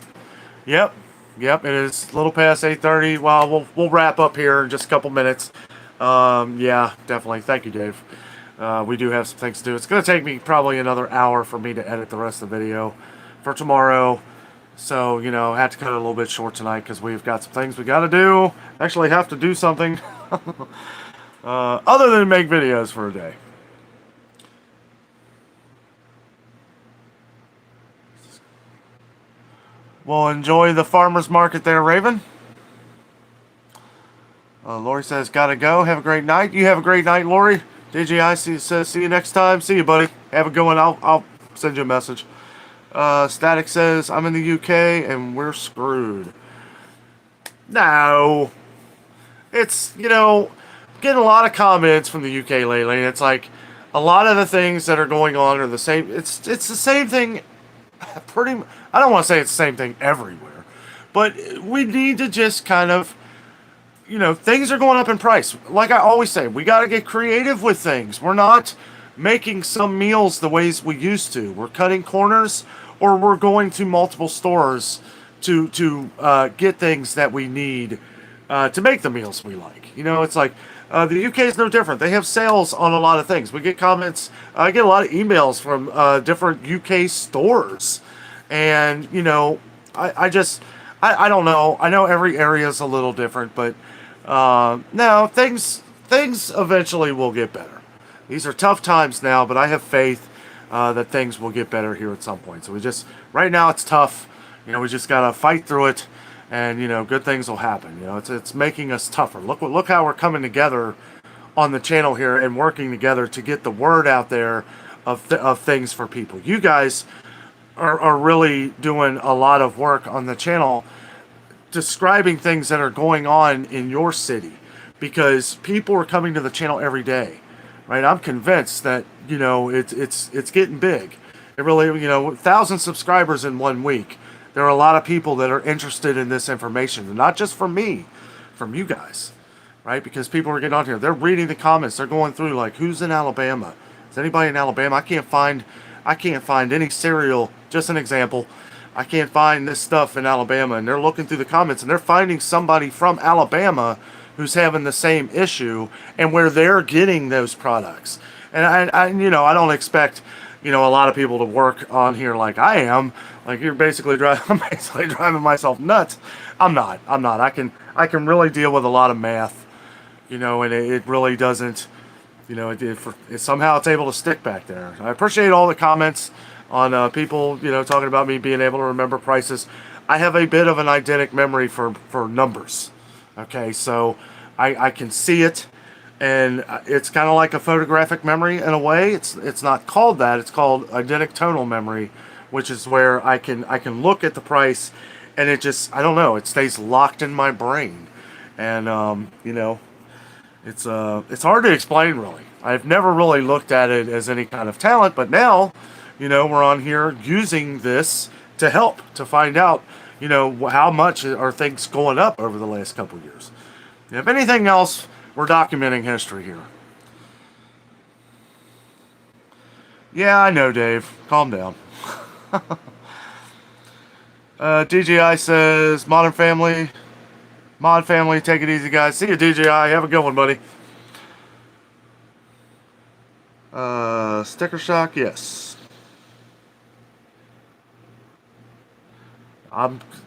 Yep, it is a little past 8:30. Well, we'll wrap up here in just a couple minutes. Yeah, definitely. Thank you, Dave. We do have some things to do. It's going to take me probably another hour for me to edit the rest of the video for tomorrow. So, I had to cut it a little bit short tonight because we've got some things we got to do. Actually, have to do something other than make videos for a day. Well, enjoy the farmer's market there, Raven. Lori says, gotta go. Have a great night. You have a great night, Lori. DJI says, see you next time. See you, buddy. Have a good one. I'll send you a message. Static says, I'm in the UK and we're screwed. No. It's, getting a lot of comments from the UK lately. And it's like, a lot of the things that are going on are the same. It's the same thing pretty much. I don't want to say it's the same thing everywhere, but we need to just kind of, things are going up in price. Like I always say, we got to get creative with things. We're not making some meals the ways we used to. We're cutting corners, or we're going to multiple stores to get things that we need to make the meals we like. It's like the UK is no different. They have sales on a lot of things. We get comments. I get a lot of emails from different UK stores. And, I don't know. I know every area is a little different, but no, things eventually will get better. These are tough times now, but I have faith that things will get better here at some point. So right now it's tough. We just got to fight through it, and, good things will happen. It's making us tougher. Look how we're coming together on the channel here and working together to get the word out there of things for people. You guys are really doing a lot of work on the channel describing things that are going on in your city, because people are coming to the channel every day, right? I'm convinced that, it's getting big. It really, 1,000 subscribers in 1 week. There are a lot of people that are interested in this information, and not just from me, from you guys, right? Because people are getting on here. They're reading the comments. They're going through like, who's in Alabama? Is anybody in Alabama? I can't find any cereal. Just an example. I can't find this stuff in Alabama, and they're looking through the comments and they're finding somebody from Alabama who's having the same issue and where they're getting those products. And I don't expect, a lot of people to work on here like I am. Like I'm basically driving myself nuts. I'm not. I can really deal with a lot of math you know, and it really doesn't, you know, somehow it's able to stick back there. I appreciate all the comments on people, you know, talking about me being able to remember prices. I have a bit of an eidetic memory for numbers. Okay, so I can see it, and it's kind of like a photographic memory in a way. It's not called that. It's called eidetic tonal memory, which is where I can look at the price, and it just, I don't know, it stays locked in my brain, and you know, it's hard to explain really. I've never really looked at it as any kind of talent, but now, you know, we're on here using this to help to find out, you know, how much are things going up over the last couple of years. If anything else, we're documenting history here. Yeah, I know, Dave. Calm down. DJI says, Mod family, take it easy, guys. See you, DJI. Have a good one, buddy. Sticker shock, yes.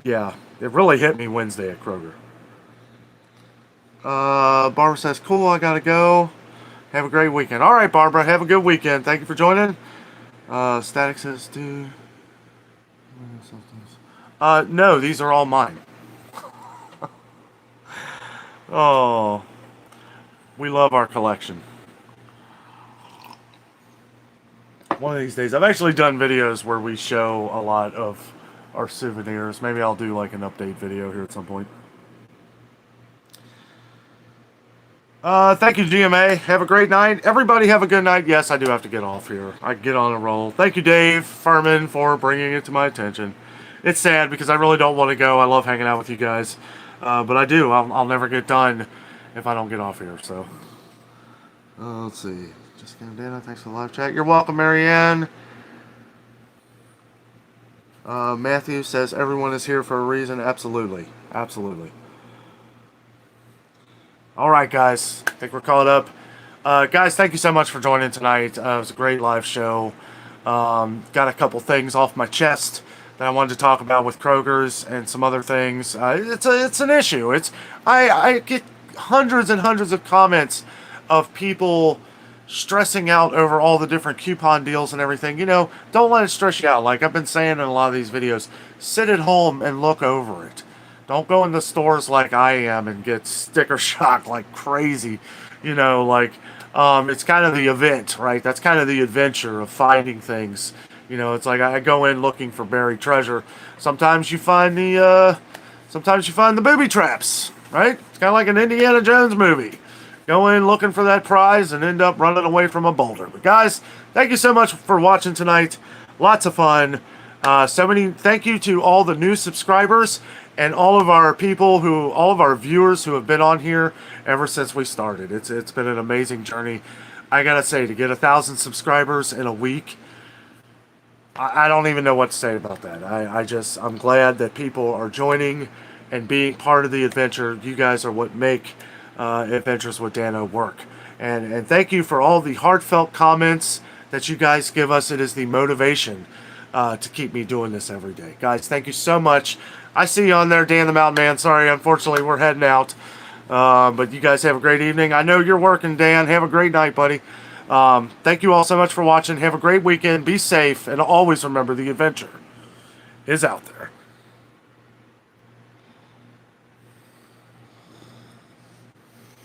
Yeah, it really hit me Wednesday at Kroger. Barbara says, cool, I gotta go. Have a great weekend. All right, Barbara, have a good weekend. Thank you for joining. Static says, dude. No, these are all mine. Oh, we love our collection. One of these days, I've actually done videos where we show a lot of our souvenirs. Maybe I'll do like an update video here at some point. Thank you, GMA. Have a great night. Everybody have a good night. Yes, I do have to get off here. I get on a roll. Thank you, Dave Furman, for bringing it to my attention. It's sad because I really don't want to go. I love hanging out with you guys. But I do. I'll never get done if I don't get off here. So, let's see. Just Danno, thanks for the live chat. You're welcome, Marianne. Matthew says everyone is here for a reason. Absolutely. Absolutely. All right, guys. I think we're caught up. Guys, thank you so much for joining tonight. It was a great live show. Got a couple things off my chest that I wanted to talk about with Kroger's and some other things. It's an issue. I get hundreds and hundreds of comments of people stressing out over all the different coupon deals and everything. You know, don't let it stress you out. Like I've been saying in a lot of these videos, sit at home and look over it. Don't go in the stores like I am and get sticker shock like crazy. You know, like it's kind of the event, right? That's kind of the adventure of finding things. You know, it's like I go in looking for buried treasure. Sometimes you find the booby traps, right? It's kind of like an Indiana Jones movie. Go in looking for that prize and end up running away from a boulder. But guys, thank you so much for watching tonight. Lots of fun. Thank you to all the new subscribers and all of our viewers who have been on here ever since we started. It's been an amazing journey. I gotta say, to get 1,000 subscribers in a week, I don't even know what to say about that. I'm glad that people are joining and being part of the adventure. You guys are what make Adventures with Danno work. And thank you for all the heartfelt comments that you guys give us. It is the motivation to keep me doing this every day. Guys, thank you so much. I see you on there, Dan the Mountain Man. Sorry, unfortunately, we're heading out. But you guys have a great evening. I know you're working, Dan. Have a great night, buddy. Thank you all so much for watching. Have a great weekend. Be safe. And always remember, the adventure is out there.